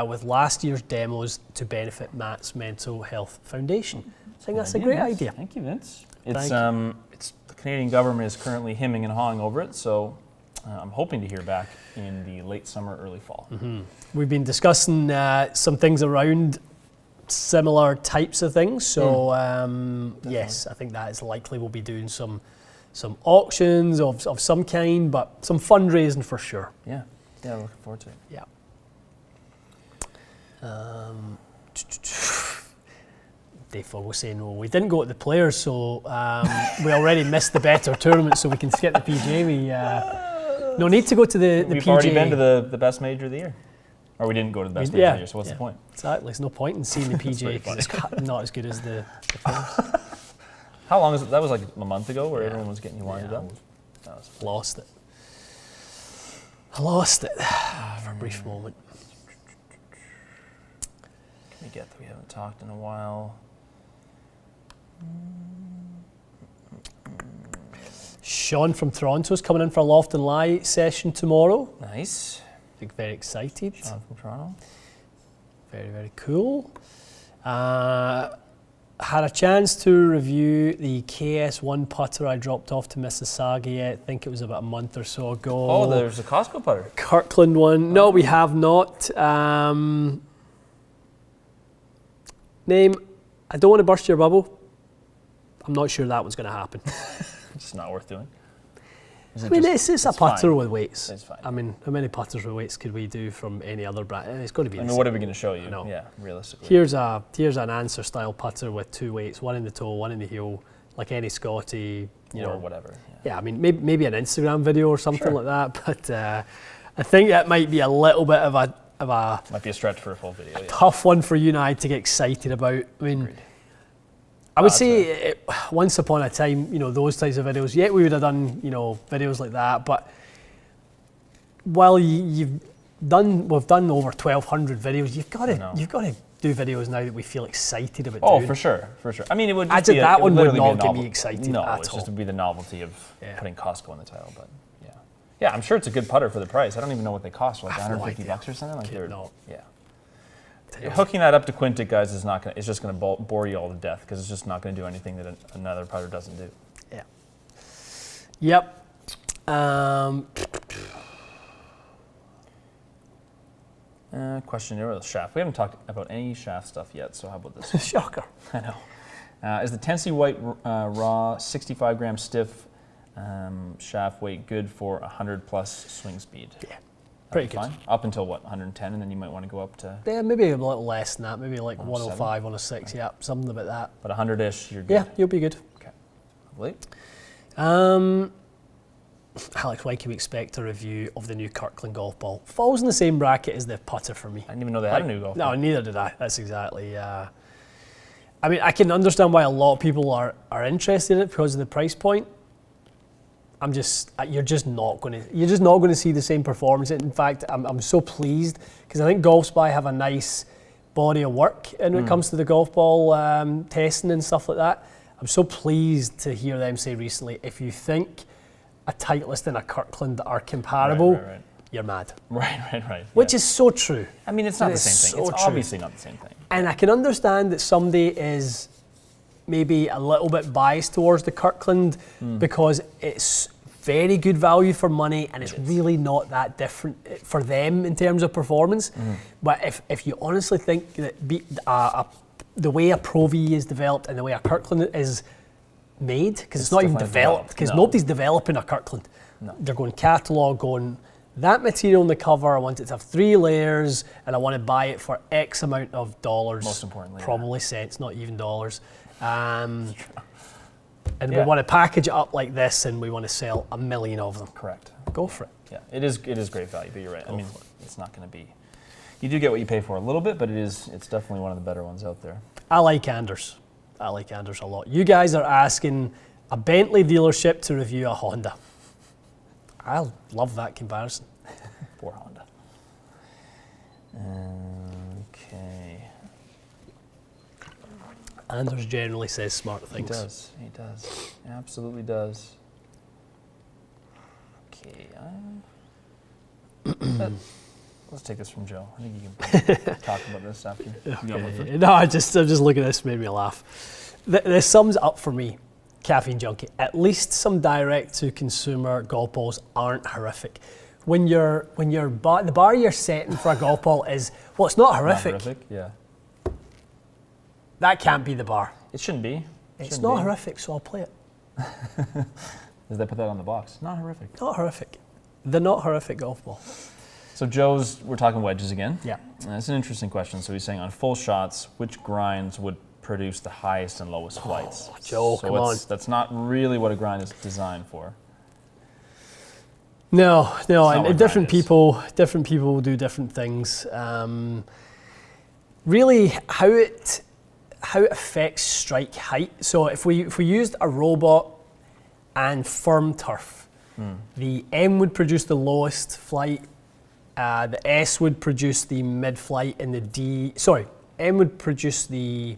Speaker 2: with last year's demos to benefit Matt's Mental Health Foundation. I think that's a great
Speaker 1: Vince.
Speaker 2: idea.
Speaker 1: Thank you, Vince.
Speaker 2: Thank
Speaker 1: It's the Canadian government is currently hemming and hawing over it, so I'm hoping to hear back in the late summer, early fall.
Speaker 2: We've been discussing some things around similar types of things. So yes, I think that is likely. We'll be doing some auctions of some kind, but some fundraising for sure.
Speaker 1: Yeah, looking forward to it.
Speaker 2: Yeah. Dave Fogg was saying, well, we didn't go to the players, so we already missed the better tournament, so we can skip the PGA. We no need to go to the
Speaker 1: We've
Speaker 2: PGA.
Speaker 1: already been to the best major of the year. Or we didn't go to the best major of the year, so what's the point?
Speaker 2: Exactly. There's no point in seeing the PGA because it's not as good as the players.
Speaker 1: How long is it? That was like a month ago where everyone was getting you winded up. That was
Speaker 2: Lost it. I lost it for a brief moment.
Speaker 1: Can we get that we haven't talked in a while?
Speaker 2: Sean from Toronto is coming in for a Loft and Lie session tomorrow.
Speaker 1: Nice.
Speaker 2: I think very excited.
Speaker 1: Sean from Toronto.
Speaker 2: Very, very cool. Had a chance to review the KS1 putter I dropped off to Mississauga. I think it was about a month or so ago.
Speaker 1: Oh, there's a Costco putter.
Speaker 2: Kirkland one. No, we have not. Name, I don't want to burst your bubble. I'm not sure that one's going to happen.
Speaker 1: It's not worth doing.
Speaker 2: I mean, it's a putter
Speaker 1: fine.
Speaker 2: with weights.
Speaker 1: It's fine.
Speaker 2: I mean, how many putters with weights could we do from any other brand? It's got to be
Speaker 1: I
Speaker 2: the
Speaker 1: mean, what are we going to show you?
Speaker 2: know.
Speaker 1: Yeah, realistically.
Speaker 2: Here's an answer style putter with 2 weights, one in the toe, one in the heel, like any Scotty,
Speaker 1: or whatever.
Speaker 2: Yeah, I mean maybe an Instagram video or something
Speaker 1: Sure.
Speaker 2: like that. But I think that might be a little bit of a
Speaker 1: Might be a stretch for a full video. Yeah.
Speaker 2: tough one for you and I to get excited about. I mean,
Speaker 1: Agreed.
Speaker 2: I would
Speaker 1: That's
Speaker 2: say once upon a time, those types of videos. Yeah, we would have done videos like that. But while we've done over 1,200 videos, you've got to do videos now that we feel excited about doing.
Speaker 1: Oh, for sure. I mean, it would.
Speaker 2: I
Speaker 1: Just
Speaker 2: did
Speaker 1: be
Speaker 2: that
Speaker 1: it
Speaker 2: one would
Speaker 1: literally be a
Speaker 2: not get me
Speaker 1: novel-
Speaker 2: excited
Speaker 1: No,
Speaker 2: at
Speaker 1: it's
Speaker 2: all.
Speaker 1: just would be the novelty of
Speaker 2: Yeah.
Speaker 1: putting Costco in the title. But yeah, I'm sure it's a good putter for the price. I don't even know what they cost, like
Speaker 2: I have no
Speaker 1: 150
Speaker 2: idea.
Speaker 1: bucks or something. Like they're
Speaker 2: No.
Speaker 1: yeah. Hooking that up to Quintic, guys, is not gonna. It's just gonna bore you all to death because it's just not gonna do anything that another putter doesn't do.
Speaker 2: Yeah. Yep.
Speaker 1: Question here with shaft. We haven't talked about any shaft stuff yet, so how about this?
Speaker 2: Shocker.
Speaker 1: I know. Is the Tennessee White Raw 65 gram stiff shaft weight good for 100 plus swing speed?
Speaker 2: Yeah. Pretty good.
Speaker 1: Fine. Up until what, 110, and then you might want to go up to.
Speaker 2: Yeah, maybe a little less than that. Maybe like
Speaker 1: 107?
Speaker 2: 105, 106. Yeah, something about that.
Speaker 1: But 100-ish, you're good.
Speaker 2: Yeah, you'll be good.
Speaker 1: Okay. Lovely.
Speaker 2: Alex, when can we expect a review of the new Kirkland golf ball? Falls in the same bracket as the putter for me.
Speaker 1: I didn't even know they had a new golf ball.
Speaker 2: No, neither did I. That's exactly. I mean, I can understand why a lot of people are interested in it because of the price point. You're just not going to see the same performance. In fact, I'm so pleased because I think Golf Spy have a nice body of work when it comes to the golf ball testing and stuff like that. I'm so pleased to hear them say recently, if you think a Titleist and a Kirkland are comparable,
Speaker 1: right.
Speaker 2: you're mad.
Speaker 1: Right.
Speaker 2: Which is so true.
Speaker 1: I mean, it's not the
Speaker 2: It's
Speaker 1: same thing.
Speaker 2: so
Speaker 1: It's
Speaker 2: true.
Speaker 1: obviously not the same thing.
Speaker 2: And I can understand that somebody is maybe a little bit biased towards the Kirkland because it's very good value for money and it's really not that different for them in terms of performance. But if you honestly think that the way a Pro V is developed and the way a Kirkland is made, because it's not even developed, because nobody's developing a Kirkland.
Speaker 1: No.
Speaker 2: They're going catalogue, going that material on the cover, I want it to have 3 layers and I want to buy it for X amount of dollars.
Speaker 1: Most importantly.
Speaker 2: Probably cents, not even dollars. And we want to package it up like this and we want to sell 1 million of them.
Speaker 1: Correct.
Speaker 2: Go for it.
Speaker 1: Yeah, it is great value, but you're right. I mean, it's not going to be. You do get what you pay for a little bit, but it's definitely one of the better ones out there.
Speaker 2: I like Anders a lot. You guys are asking a Bentley dealership to review a Honda. I love that comparison.
Speaker 1: Poor Honda. Okay.
Speaker 2: Anders generally says smart things.
Speaker 1: He does. He absolutely does. Okay. Let's take this from Joe. I think you can talk about this after.
Speaker 2: Okay. No, I'm just looking at this, made me laugh. This sums up for me, Caffeine Junkie. At least some direct-to-consumer golf balls aren't horrific. When the bar you're setting for a golf ball is, well, it's not horrific.
Speaker 1: Not horrific, yeah.
Speaker 2: That can't be the bar.
Speaker 1: It shouldn't be.
Speaker 2: It's not horrific, so I'll play it.
Speaker 1: Does they put that on the box? Not horrific.
Speaker 2: Not horrific. The not horrific golf ball.
Speaker 1: So we're talking wedges again.
Speaker 2: Yeah.
Speaker 1: That's an interesting question. So he's saying on full shots, which grinds would produce the highest and lowest flights?
Speaker 2: Joe, come on.
Speaker 1: That's not really what a grind is designed for.
Speaker 2: No, and different
Speaker 1: grind is.
Speaker 2: people do different things. Really, how it affects strike height. So if we used a robot and firm turf, the M would produce the lowest flight, the S would produce the mid flight, and M would produce the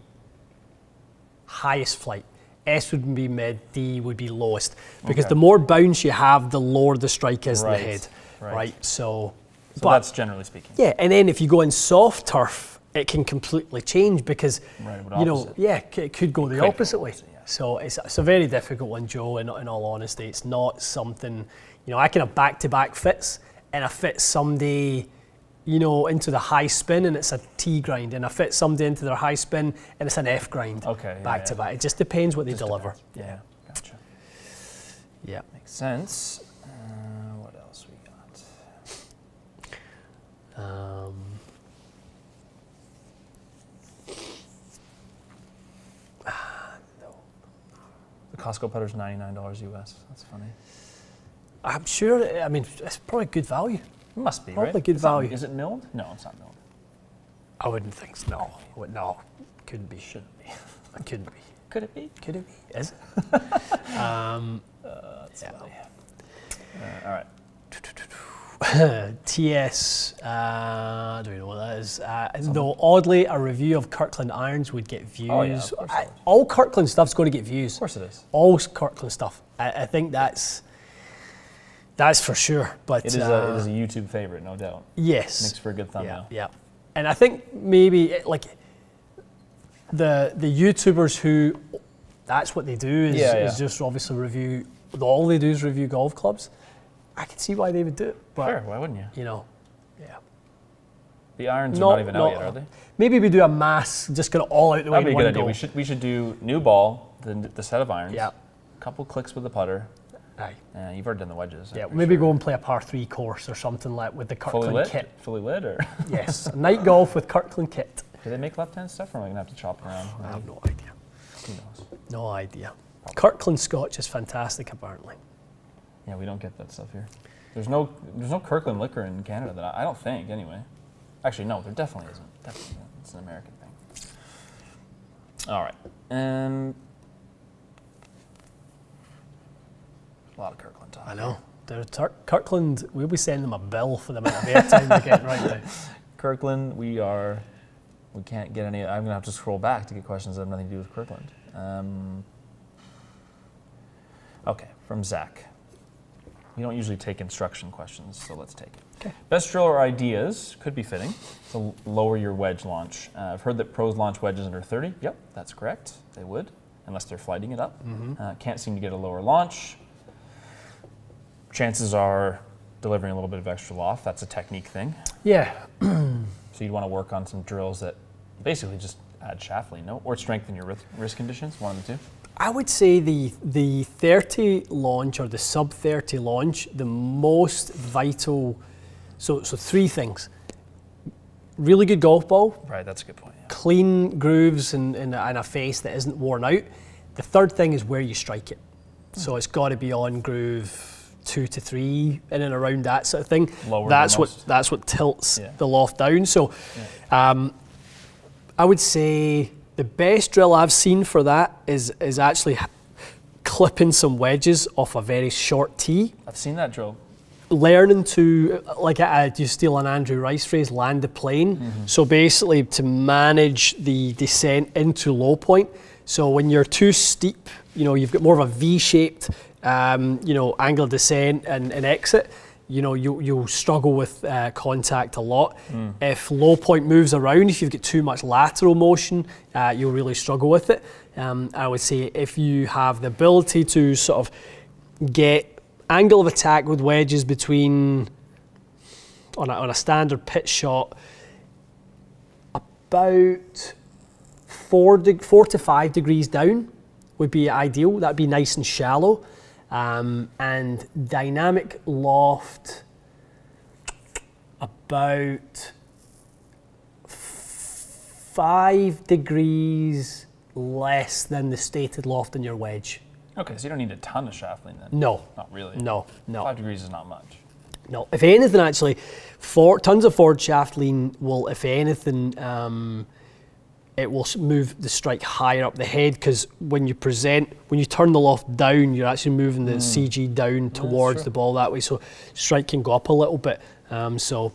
Speaker 2: highest flight. S would be mid, D would be lowest. Because the more bounce you have, the lower the strike is in the head. Right. So
Speaker 1: that's generally speaking.
Speaker 2: Yeah, and then if you go in soft turf, it can completely change because, it could go the opposite way.
Speaker 1: Yeah.
Speaker 2: So it's a very difficult one, Joe, in all honesty. It's not something, I can have back-to-back fits, and I fit somebody, into the high spin and it's a T grind, and I fit somebody into their high spin and it's an F grind. Back to back. It just depends what they deliver.
Speaker 1: Yeah, gotcha.
Speaker 2: Yeah.
Speaker 1: Makes sense. What else we got?
Speaker 2: No.
Speaker 1: The Costco putter's $99 US. That's funny.
Speaker 2: I'm sure, it's probably good value.
Speaker 1: It must be,
Speaker 2: Probably
Speaker 1: right?
Speaker 2: good value.
Speaker 1: Is it milled? No, it's not milled.
Speaker 2: I wouldn't think so. No. Couldn't be.
Speaker 1: Shouldn't be.
Speaker 2: It couldn't be.
Speaker 1: Could it be?
Speaker 2: Could it be? Is it?
Speaker 1: That's funny. All right.
Speaker 2: TS, I don't know what that is. Though oddly, a review of Kirkland irons would get views.
Speaker 1: Oh, yeah, of course it would.
Speaker 2: All Kirkland stuff's going to get views.
Speaker 1: Of course it is.
Speaker 2: All Kirkland stuff. I think that's for sure. But
Speaker 1: It is a YouTube favorite, no doubt.
Speaker 2: yes,
Speaker 1: Makes for a good thumbnail.
Speaker 2: Yeah. And I think maybe the YouTubers who that's what they do is just obviously review. All they do is review golf clubs. I can see why they would do it. But,
Speaker 1: Sure, why wouldn't you?
Speaker 2: Yeah.
Speaker 1: The irons are not even out yet, are they?
Speaker 2: Maybe we do a mass, just get it all out the way.
Speaker 1: That'd be a
Speaker 2: in
Speaker 1: good
Speaker 2: one
Speaker 1: idea.
Speaker 2: go.
Speaker 1: We should do new ball, the set of irons.
Speaker 2: Yeah.
Speaker 1: Couple clicks with the putter,
Speaker 2: Aye.
Speaker 1: You've already done the wedges.
Speaker 2: Yeah, maybe go and play a par 3 course or something like with the Kirkland kit.
Speaker 1: Fully lit, or?
Speaker 2: Yes, night golf with Kirkland kit.
Speaker 1: Do they make left-hand stuff, or am I going to have to chop around?
Speaker 2: I have no idea.
Speaker 1: Who knows?
Speaker 2: No idea. Kirkland Scotch is fantastic, apparently.
Speaker 1: Yeah, we don't get that stuff here. There's no Kirkland liquor in Canada that I don't think, anyway. Actually, no, there definitely isn't. Definitely isn't. It's an American thing. All right, and a lot of Kirkland talk.
Speaker 2: I know. Kirkland, we'll be sending them a bill for the amount of airtime they're getting right now.
Speaker 1: Kirkland, we can't get any. I'm gonna have to scroll back to get questions that have nothing to do with Kirkland. Okay, from Zach. We don't usually take instruction questions, so let's take it.
Speaker 2: Okay.
Speaker 1: Best driller ideas could be fitting to lower your wedge launch. I've heard that pros launch wedges under 30. Yep, that's correct. They would, unless they're flighting it up. Can't seem to get a lower launch. Chances are delivering a little bit of extra loft. That's a technique thing.
Speaker 2: Yeah.
Speaker 1: So you'd want to work on some drills that basically just add shaft lean, no? Or strengthen your wrist conditions, one of the two.
Speaker 2: I would say the 30 launch or the sub 30 launch, the most vital, so 3 things. Really good golf ball.
Speaker 1: Right, that's a good point. Yeah.
Speaker 2: Clean grooves and a face that isn't worn out. The third thing is where you strike it. So it's got to be on groove 2 to 3, in and around that sort of thing.
Speaker 1: Lower
Speaker 2: that's what tilts the loft down. So I would say the best drill I've seen for that is actually clipping some wedges off a very short tee.
Speaker 1: I've seen that drill.
Speaker 2: Learning to, like you steal an Andrew Rice phrase, land the plane. So basically to manage the descent into low point. So when you're too steep, you've got more of a V-shaped, angle of descent and exit. You'll struggle with contact a lot. If low point moves around, if you've got too much lateral motion, you'll really struggle with it. I would say if you have the ability to sort of get angle of attack with wedges between, on a standard pitch shot, about 4 to 5 degrees down would be ideal. That'd be nice and shallow. And dynamic loft about 5 degrees less than the stated loft in your wedge.
Speaker 1: Okay, so you don't need a ton of shaft lean then?
Speaker 2: No.
Speaker 1: Not really?
Speaker 2: No.
Speaker 1: 5 degrees is not much.
Speaker 2: No. If anything, actually, tons of forward shaft lean will, if anything, it will move the strike higher up the head, because when you turn the loft down, you're actually moving the CG down towards the ball that way, so strike can go up a little bit. So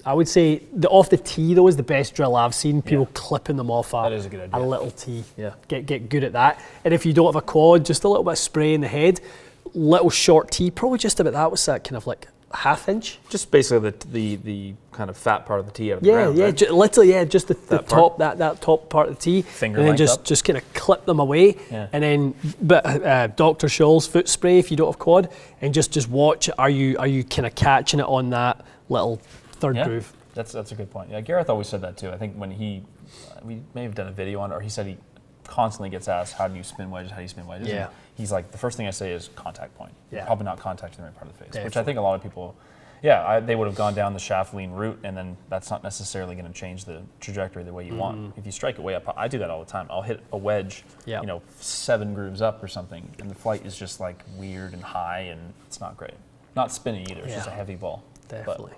Speaker 2: I would say the off the tee though is the best drill I've seen. People clipping them off
Speaker 1: that is a good idea.
Speaker 2: a little tee. Yeah. Get good at that. And if you don't have a quad, just a little bit of spray in the head, little short tee, probably just about that. What's that, kind of like ½ inch?
Speaker 1: Just basically the kind of fat part of the tee out of the ground, right?
Speaker 2: Literally, just the top, that top part of the tee.
Speaker 1: Finger
Speaker 2: and then
Speaker 1: length
Speaker 2: just kind of clip them away.
Speaker 1: Yeah.
Speaker 2: And then Dr. Scholl's foot spray if you don't have quad, and just watch, are you kind of catching it on that little third groove?
Speaker 1: That's a good point. Yeah, Gareth always said that too. I think when we may have done a video on it, or he said he constantly gets asked, how do you spin wedges,
Speaker 2: Yeah.
Speaker 1: And he's like, the first thing I say is contact point.
Speaker 2: Yeah.
Speaker 1: You're probably not contacting the right part of the face,
Speaker 2: Definitely.
Speaker 1: which I think a lot of people, they would have gone down the shaft lean route, and then that's not necessarily going to change the trajectory the way you want. If you strike it way up, I do that all the time. I'll hit a wedge, 7 grooves up or something, and the flight is just like weird and high, and it's not great. Not spinny either, it's just a heavy ball.
Speaker 2: Definitely.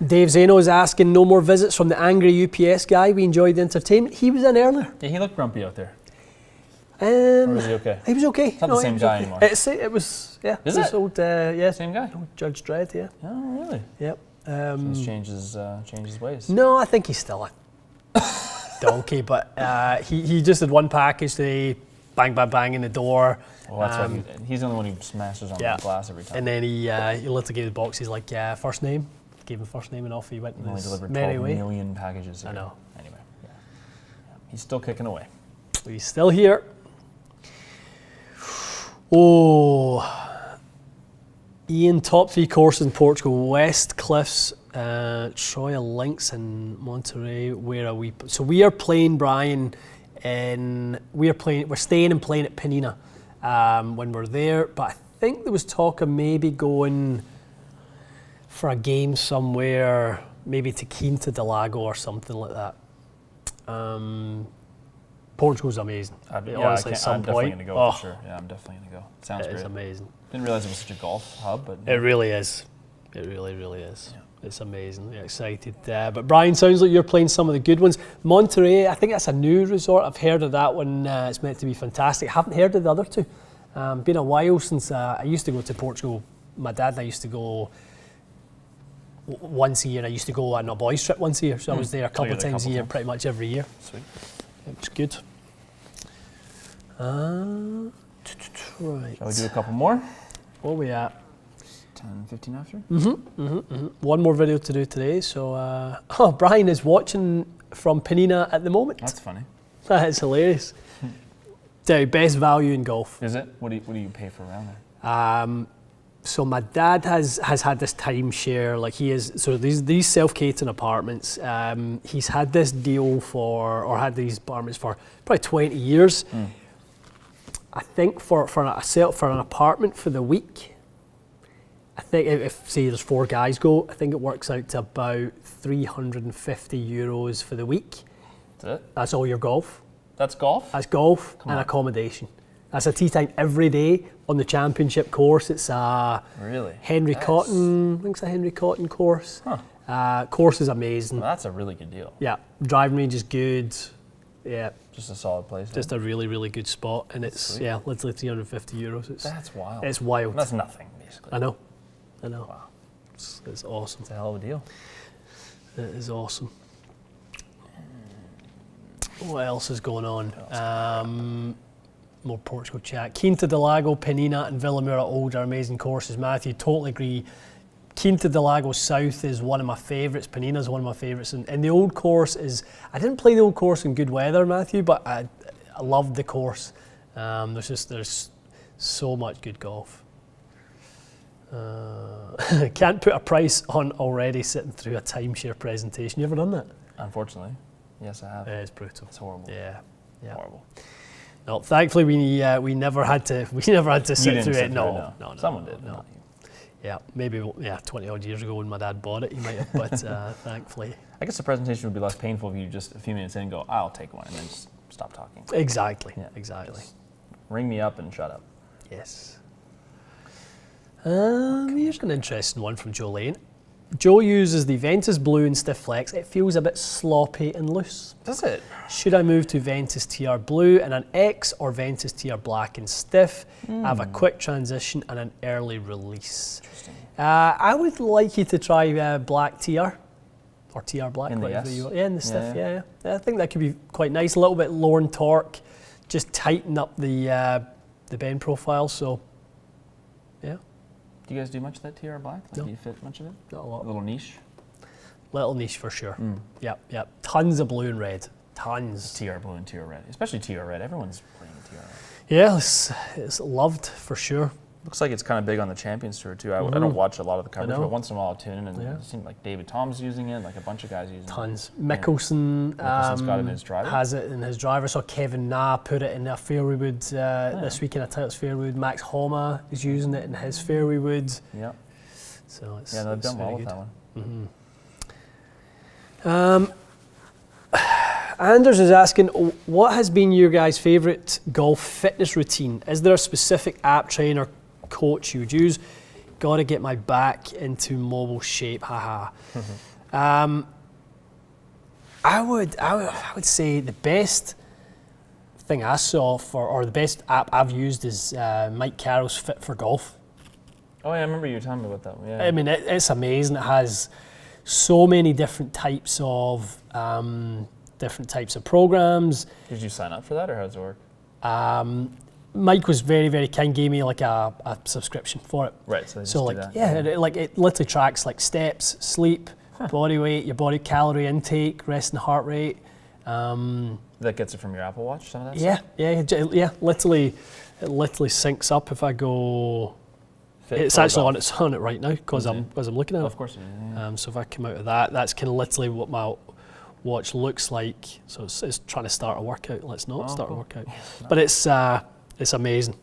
Speaker 2: Dave Zeno is asking, no more visits from the angry UPS guy. We enjoyed the entertainment. He was in earlier.
Speaker 1: Yeah, he looked grumpy out there. Or was he okay?
Speaker 2: He was okay.
Speaker 1: It's not the same guy anymore.
Speaker 2: It was, yeah.
Speaker 1: Is
Speaker 2: it?
Speaker 1: it?
Speaker 2: Old,
Speaker 1: Same guy?
Speaker 2: Old Judge Dredd, yeah.
Speaker 1: Oh, really?
Speaker 2: Yep.
Speaker 1: He's changed his ways.
Speaker 2: No, I think he's still a donkey, but he just had one package today, bang, bang, bang in the door.
Speaker 1: Well, that's why he's the only one who smashes on the glass every time.
Speaker 2: And then he literally gave the box, he's like, first name. Gave him first name and off he went.
Speaker 1: He only delivered 12 million packages here.
Speaker 2: I know.
Speaker 1: Anyway, he's still kicking away.
Speaker 2: He's still here. Oh, Ian, top 3 courses in Portugal: West Cliffs, Troia Links, and Monterey. Where are we? So we are playing, Brian, we're staying and playing at Penina. when we're there. But I think there was talk of maybe going for a game somewhere, maybe to Quinta del Lago or something like that. Portugal's amazing. Honestly, at some
Speaker 1: I'm definitely going to go for sure. Yeah, I'm definitely going to go. Sounds great.
Speaker 2: It's amazing.
Speaker 1: Didn't realize it was such a golf hub, but
Speaker 2: it really is. It really, really is. Yeah. It's amazing. Yeah, excited. But Brian, sounds like you're playing some of the good ones. Monterey, I think that's a new resort. I've heard of that one. It's meant to be fantastic. I haven't heard of the other two. Been a while since I used to go to Portugal. My dad and I used to go once a year. I used to go on a boys' trip once a year, so I was there a couple of times a year, pretty much every year.
Speaker 1: Sweet.
Speaker 2: It was good. Right.
Speaker 1: Shall we do a couple more?
Speaker 2: What are we at?
Speaker 1: 10, 15 after?
Speaker 2: One more video to do today. So, Brian is watching from Penina at the moment.
Speaker 1: That's funny.
Speaker 2: That is hilarious. Dude, best value in golf.
Speaker 1: Is it? What do you pay for around there?
Speaker 2: So my dad has had this timeshare, like he is, so these self-catering apartments, he's had this deal or had these apartments for probably 20 years. I think for an apartment for the week, I think if say there's 4 guys go, I think it works out to about €350 for the week.
Speaker 1: That's it?
Speaker 2: That's all your golf.
Speaker 1: That's golf?
Speaker 2: That's golf and accommodation. That's a tee time every day on the championship course. It's a Henry Cotton, I think it's a Henry Cotton course. Course is amazing.
Speaker 1: Well, that's a really good deal.
Speaker 2: Yeah, driving range is good. Yeah.
Speaker 1: Just a solid place.
Speaker 2: Just a really, really good spot. And it's,
Speaker 1: Sweet.
Speaker 2: literally €350.
Speaker 1: That's wild.
Speaker 2: It's wild.
Speaker 1: That's nothing, basically.
Speaker 2: I know.
Speaker 1: Wow.
Speaker 2: It's awesome.
Speaker 1: It's a hell of a deal.
Speaker 2: It is awesome. What else is going on? More Portugal chat. Quinta del Lago, Penina and Villamura Old are amazing courses. Matthew, totally agree. Quinta del Lago South is one of my favourites. Penina is one of my favourites. And the old course is, I didn't play the old course in good weather, Matthew, but I loved the course. There's so much good golf. Can't put a price on already sitting through a timeshare presentation. You ever done that?
Speaker 1: Unfortunately. Yes, I have.
Speaker 2: It's brutal.
Speaker 1: It's horrible.
Speaker 2: Yeah.
Speaker 1: Horrible.
Speaker 2: No, thankfully we never had to sit through it. No.
Speaker 1: Someone did.
Speaker 2: No. Yeah, maybe 20 odd years ago when my dad bought it, he might have. But thankfully,
Speaker 1: I guess the presentation would be less painful if you just a few minutes in go, I'll take one, and then just stop talking.
Speaker 2: Exactly.
Speaker 1: Yeah.
Speaker 2: Exactly.
Speaker 1: Just ring me up and shut up.
Speaker 2: Yes. Here's an interesting one from Joe Lane. Joe uses the Ventus Blue and Stiff Flex. It feels a bit sloppy and loose.
Speaker 1: Does it?
Speaker 2: Should I move to Ventus TR Blue and an X or Ventus TR Black and Stiff? I have a quick transition and an early release.
Speaker 1: Interesting.
Speaker 2: I would like you to try Black TR or TR Black,
Speaker 1: in
Speaker 2: whatever
Speaker 1: the
Speaker 2: you want. Yeah, in the Stiff. Yeah. I think that could be quite nice. A little bit lower in torque, just tighten up the bend profile. So, yeah.
Speaker 1: Do you guys do much of that TR Black?
Speaker 2: No.
Speaker 1: Do you fit much of it?
Speaker 2: Not a lot.
Speaker 1: A little niche?
Speaker 2: Little niche for sure. Yep. Tons of blue and red. Tons.
Speaker 1: TR Blue and TR Red. Especially TR Red. Everyone's playing TR Red.
Speaker 2: Yeah, it's loved for sure.
Speaker 1: Looks like it's kind of big on the Champions Tour too. I don't watch a lot of the coverage,
Speaker 2: know.
Speaker 1: but once in a while I'll tune in and it seems like David Tom's using it, like a bunch of guys using
Speaker 2: Tons. Mickelson
Speaker 1: Mickelson's got it in his driver.
Speaker 2: has it in his driver. So Kevin Na put it in a fairway wood this weekend at Titleist Fairway Wood. Max Homa is using it in his fairway wood.
Speaker 1: Yeah.
Speaker 2: So it's
Speaker 1: they've done well
Speaker 2: good.
Speaker 1: with that one.
Speaker 2: Anders is asking, what has been your guys' favourite golf fitness routine? Is there a specific app trainer coach you would use? Got to get my back into mobile shape, haha. I would say the best thing I saw or the best app I've used is Mike Carroll's Fit for Golf.
Speaker 1: Oh yeah, I remember you telling me about that one. Yeah.
Speaker 2: I mean, it's amazing. It has so many different types of programs.
Speaker 1: Did you sign up for that, or how does it work?
Speaker 2: Mike was very, very kind. Gave me like a subscription for it.
Speaker 1: Right. So, they just
Speaker 2: So
Speaker 1: do
Speaker 2: like
Speaker 1: that.
Speaker 2: it literally tracks like steps, sleep, body weight, your body calorie intake, resting heart rate.
Speaker 1: That gets it from your Apple Watch. Some of that.
Speaker 2: Yeah. Literally, it literally syncs up if I go.
Speaker 1: Fit
Speaker 2: It's
Speaker 1: for
Speaker 2: actually
Speaker 1: golf.
Speaker 2: on it right now because I'm looking at it.
Speaker 1: Of course it is. Yeah.
Speaker 2: So if I come out of that, that's kind of literally what my watch looks like. So it's trying to start a workout. Let's not start
Speaker 1: cool.
Speaker 2: a workout. But it's amazing.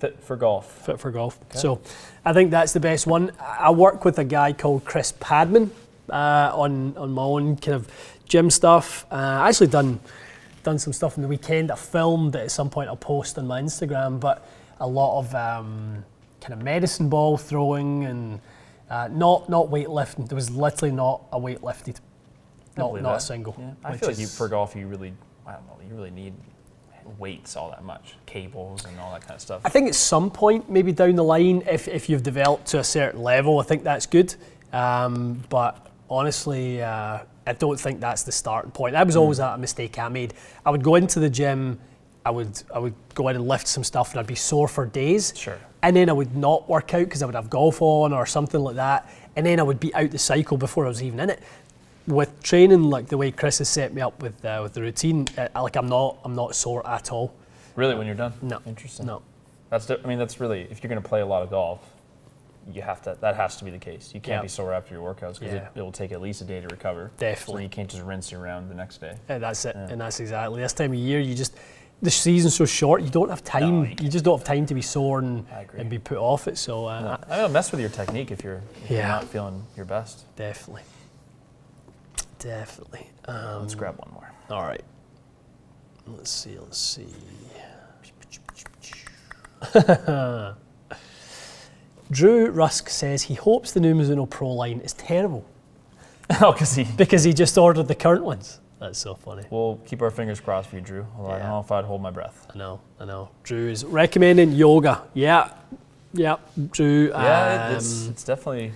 Speaker 1: Fit for golf.
Speaker 2: Fit for golf. Okay. So I think that's the best one. I work with a guy called Chris Padman on my own kind of gym stuff. I actually done some stuff in the weekend. I filmed it at some point. I'll post on my Instagram, but a lot of kind of medicine ball throwing and not weightlifting. There was literally not a weight lifted. Not a single.
Speaker 1: Yeah. I feel like for golf you really need weights all that much, cables and all that kind of stuff.
Speaker 2: I think at some point, maybe down the line, if you've developed to a certain level, I think that's good. But honestly, I don't think that's the starting point. That was always a mistake I made. I would go into the gym, I would go in and lift some stuff, and I'd be sore for days.
Speaker 1: Sure.
Speaker 2: And then I would not work out because I would have golf on or something like that, and then I would be out the cycle before I was even in it. With training, like the way Chris has set me up with the routine, I'm not sore at all.
Speaker 1: Really, when you're done?
Speaker 2: No.
Speaker 1: Interesting.
Speaker 2: No.
Speaker 1: That's really, if you're going to play a lot of golf, that has to be the case. You can't be sore after your workouts because it will take at least a day to recover.
Speaker 2: Definitely.
Speaker 1: So you can't just rinse you around the next day.
Speaker 2: Yeah, that's it, and that's exactly this time of year. The season's so short, you don't have time. You just don't have time to be sore and be put off it. So
Speaker 1: it'll mess with your technique if you're not feeling your best.
Speaker 2: Definitely.
Speaker 1: Let's grab one more.
Speaker 2: All right. Let's see. Drew Rusk says he hopes the new Mizuno Pro line is terrible.
Speaker 1: Oh,
Speaker 2: because he just ordered the current ones. That's so funny.
Speaker 1: We'll keep our fingers crossed for you, Drew. Although I don't know if I'd hold my breath.
Speaker 2: I know. Drew is recommending yoga. Yeah, Drew.
Speaker 1: Yeah, it's definitely,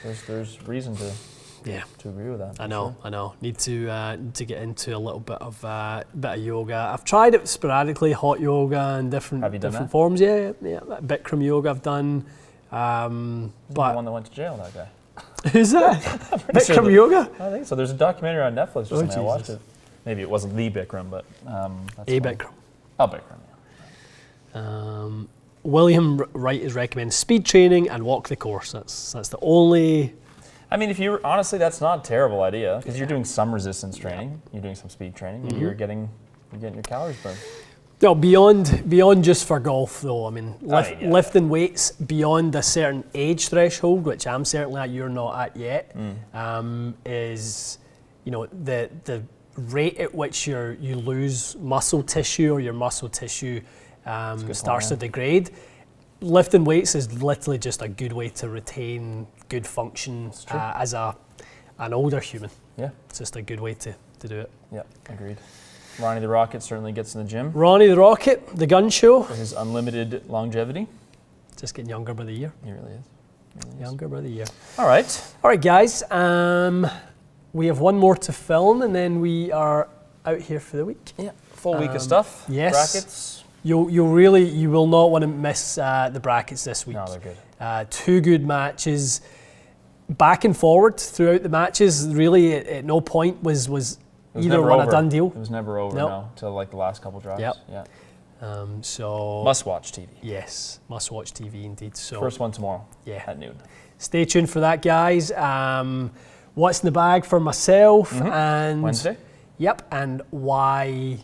Speaker 1: there's reason to agree with that.
Speaker 2: I know. Need to get into a little bit of yoga. I've tried it sporadically, hot yoga and different forms. Yeah. Bikram yoga I've done. But
Speaker 1: the one that went to jail, that guy.
Speaker 2: Who's that? Bikram yoga?
Speaker 1: I think so. There's a documentary on Netflix. I watched it. Maybe it wasn't the Bikram, but that's
Speaker 2: Bikram.
Speaker 1: Oh, Bikram. Yeah.
Speaker 2: William Wright is recommending speed training and walk the course. That's the only.
Speaker 1: I mean, honestly, that's not a terrible idea because you're doing some resistance training, you're doing some speed training, and you're getting your calories burned.
Speaker 2: No, beyond just for golf though. I mean, lifting weights beyond a certain age threshold, which I'm certainly at, you're not at yet, is the rate at which you lose muscle tissue or your muscle tissue starts to degrade. Lifting weights is literally just a good way to retain good function as an older human. Yeah, it's just a good way to do it.
Speaker 1: Yeah, agreed. Ronnie the Rocket certainly gets in the gym.
Speaker 2: Ronnie the Rocket, the gun show.
Speaker 1: For his unlimited longevity.
Speaker 2: Just getting younger by the year.
Speaker 1: He really is.
Speaker 2: Younger by the year.
Speaker 1: All right,
Speaker 2: guys. We have one more to film, and then we are out here for the week.
Speaker 1: Yeah, full week of stuff.
Speaker 2: Yes.
Speaker 1: Brackets.
Speaker 2: You will not want to miss the brackets this week.
Speaker 1: No, they're good.
Speaker 2: 2 good matches, back and forward throughout the matches. Really, at no point was either one a done deal.
Speaker 1: It was never over till like the last couple drives.
Speaker 2: Yep.
Speaker 1: Yeah.
Speaker 2: So
Speaker 1: must watch TV.
Speaker 2: Yes, must watch TV indeed. So
Speaker 1: first one tomorrow. Yeah. At noon.
Speaker 2: Stay tuned for that, guys. What's in the bag for myself and
Speaker 1: Wednesday?
Speaker 2: Yep. And why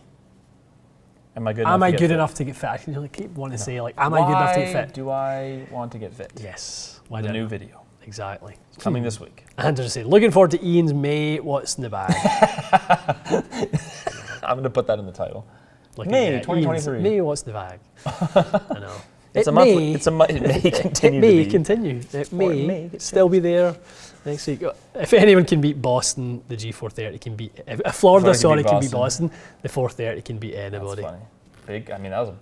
Speaker 1: am I good
Speaker 2: enough to get fit? I keep wanting to say am I good enough to get fit?
Speaker 1: Do I want to get fit?
Speaker 2: Yes.
Speaker 1: Why the new video?
Speaker 2: Exactly.
Speaker 1: It's coming this week.
Speaker 2: And just say, looking forward to Ian's May What's in the Bag.
Speaker 1: I'm going to put that in the title. May 2023.
Speaker 2: May What's in the Bag. I know.
Speaker 1: It may
Speaker 2: continue. It may still be there next week. If anyone can beat Boston, the G430 can beat. If Florida, can beat Boston, the 430 can beat anybody.
Speaker 1: That's funny. Big. I mean, that was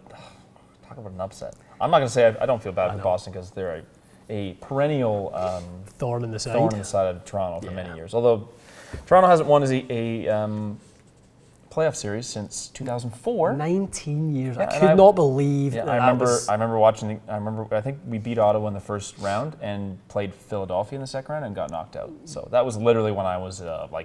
Speaker 1: talk about an upset. I'm not going to say I don't feel bad for Boston because they're a perennial
Speaker 2: thorn in the side
Speaker 1: of Toronto for many years. Although Toronto hasn't won a playoff series since 2004.
Speaker 2: 19 years. I could not believe that.
Speaker 1: I remember watching. I think we beat Ottawa in the first round and played Philadelphia in the second round and got knocked out. So that was literally when I was I don't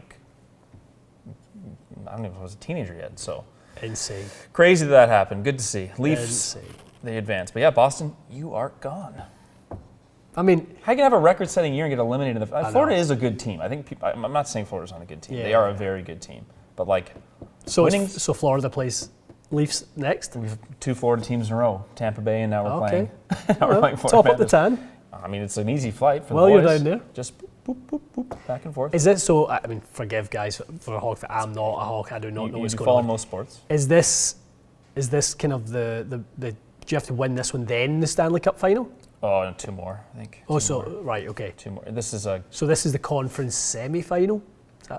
Speaker 1: know if I was a teenager yet. So
Speaker 2: insane.
Speaker 1: Crazy that happened. Good to see. Leafs. They advanced. But yeah, Boston, you are gone.
Speaker 2: I mean,
Speaker 1: how you can have a record-setting year and get eliminated? Florida is a good team. I think I'm not saying Florida's not a good team. They are a very good team. But
Speaker 2: so Florida plays Leafs next.
Speaker 1: We have 2 Florida teams in a row, Tampa Bay, and now we're playing.
Speaker 2: Now we're playing Florida. Top up the tan.
Speaker 1: I mean, it's an easy flight for the
Speaker 2: boys.
Speaker 1: boys.
Speaker 2: You're down there.
Speaker 1: Just boop, boop, boop, back and forth.
Speaker 2: Is it so? I mean, forgive guys for a hockey fan. I'm not a hockey. I do not know what's going on.
Speaker 1: You follow most sports.
Speaker 2: Is this kind of the? Do you have to win this one then the Stanley Cup final?
Speaker 1: Oh, no, 2 more, I think.
Speaker 2: Oh, so right, okay.
Speaker 1: 2 more. This is the
Speaker 2: conference semi-final.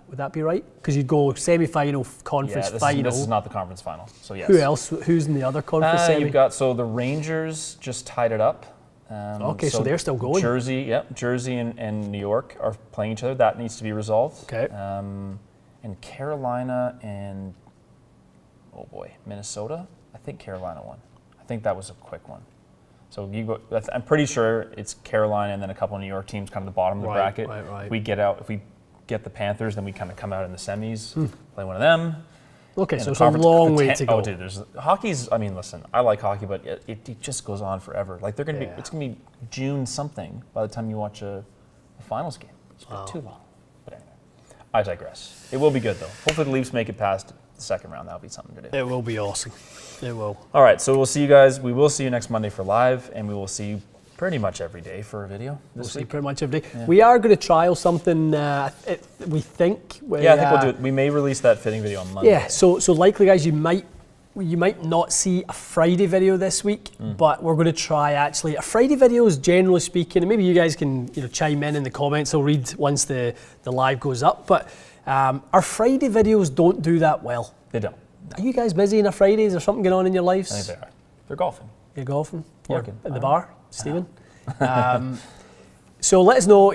Speaker 2: Would that be right? Because you'd go semi-final, conference final.
Speaker 1: This is not the conference final. So yes.
Speaker 2: Who else? Who's in the other conference semi?
Speaker 1: You've got the Rangers just tied it up.
Speaker 2: Okay, so they're still going.
Speaker 1: Jersey and New York are playing each other. That needs to be resolved.
Speaker 2: Okay.
Speaker 1: And Carolina and Minnesota. I think Carolina won. I think that was a quick one. So you go. I'm pretty sure it's Carolina and then a couple of New York teams, kind of the bottom of the bracket.
Speaker 2: Right.
Speaker 1: If we get the Panthers, then we kind of come out in the semis, play one of them.
Speaker 2: Okay, so it's a long way to go.
Speaker 1: Oh, dude, hockey's. I mean, listen, I like hockey, but it just goes on forever. Like it's gonna be June something by the time you watch a finals game. It's too long. But anyway, I digress. It will be good though. Hopefully the Leafs make it past the second round. That'll be something to do.
Speaker 2: It will be awesome. It will.
Speaker 1: All right, so we'll see you guys. We will see you next Monday for live, and we will see you pretty much every day for a video this week.
Speaker 2: Pretty much every day. Yeah. We are going to trial something, we think.
Speaker 1: I think we'll do it. We may release that fitting video on Monday.
Speaker 2: Yeah, so likely, guys, you might not see a Friday video this week, but we're going to try actually. A Friday video is generally speaking, and maybe you guys can chime in the comments. I'll read once the live goes up, but our Friday videos don't do that well.
Speaker 1: They don't.
Speaker 2: Are you guys busy on a Friday? Is there something going on in your lives?
Speaker 1: I think they are. They're golfing.
Speaker 2: You're golfing?
Speaker 1: Working.
Speaker 2: At the bar, Stephen? So let us know,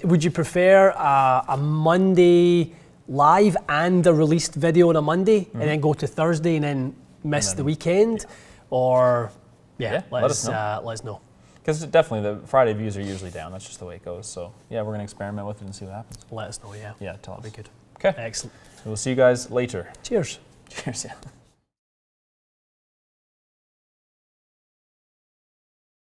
Speaker 2: would you prefer a Monday live and a released video on a Monday and then go to Thursday and then miss the weekend? Or, let us know.
Speaker 1: Because definitely the Friday views are usually down. That's just the way it goes. So, we're going to experiment with it and see what happens.
Speaker 2: Let us know,
Speaker 1: Yeah, tell us.
Speaker 2: That'd be good.
Speaker 1: Okay.
Speaker 2: Excellent.
Speaker 1: We'll see you guys later.
Speaker 2: Cheers.
Speaker 1: Cheers, yeah.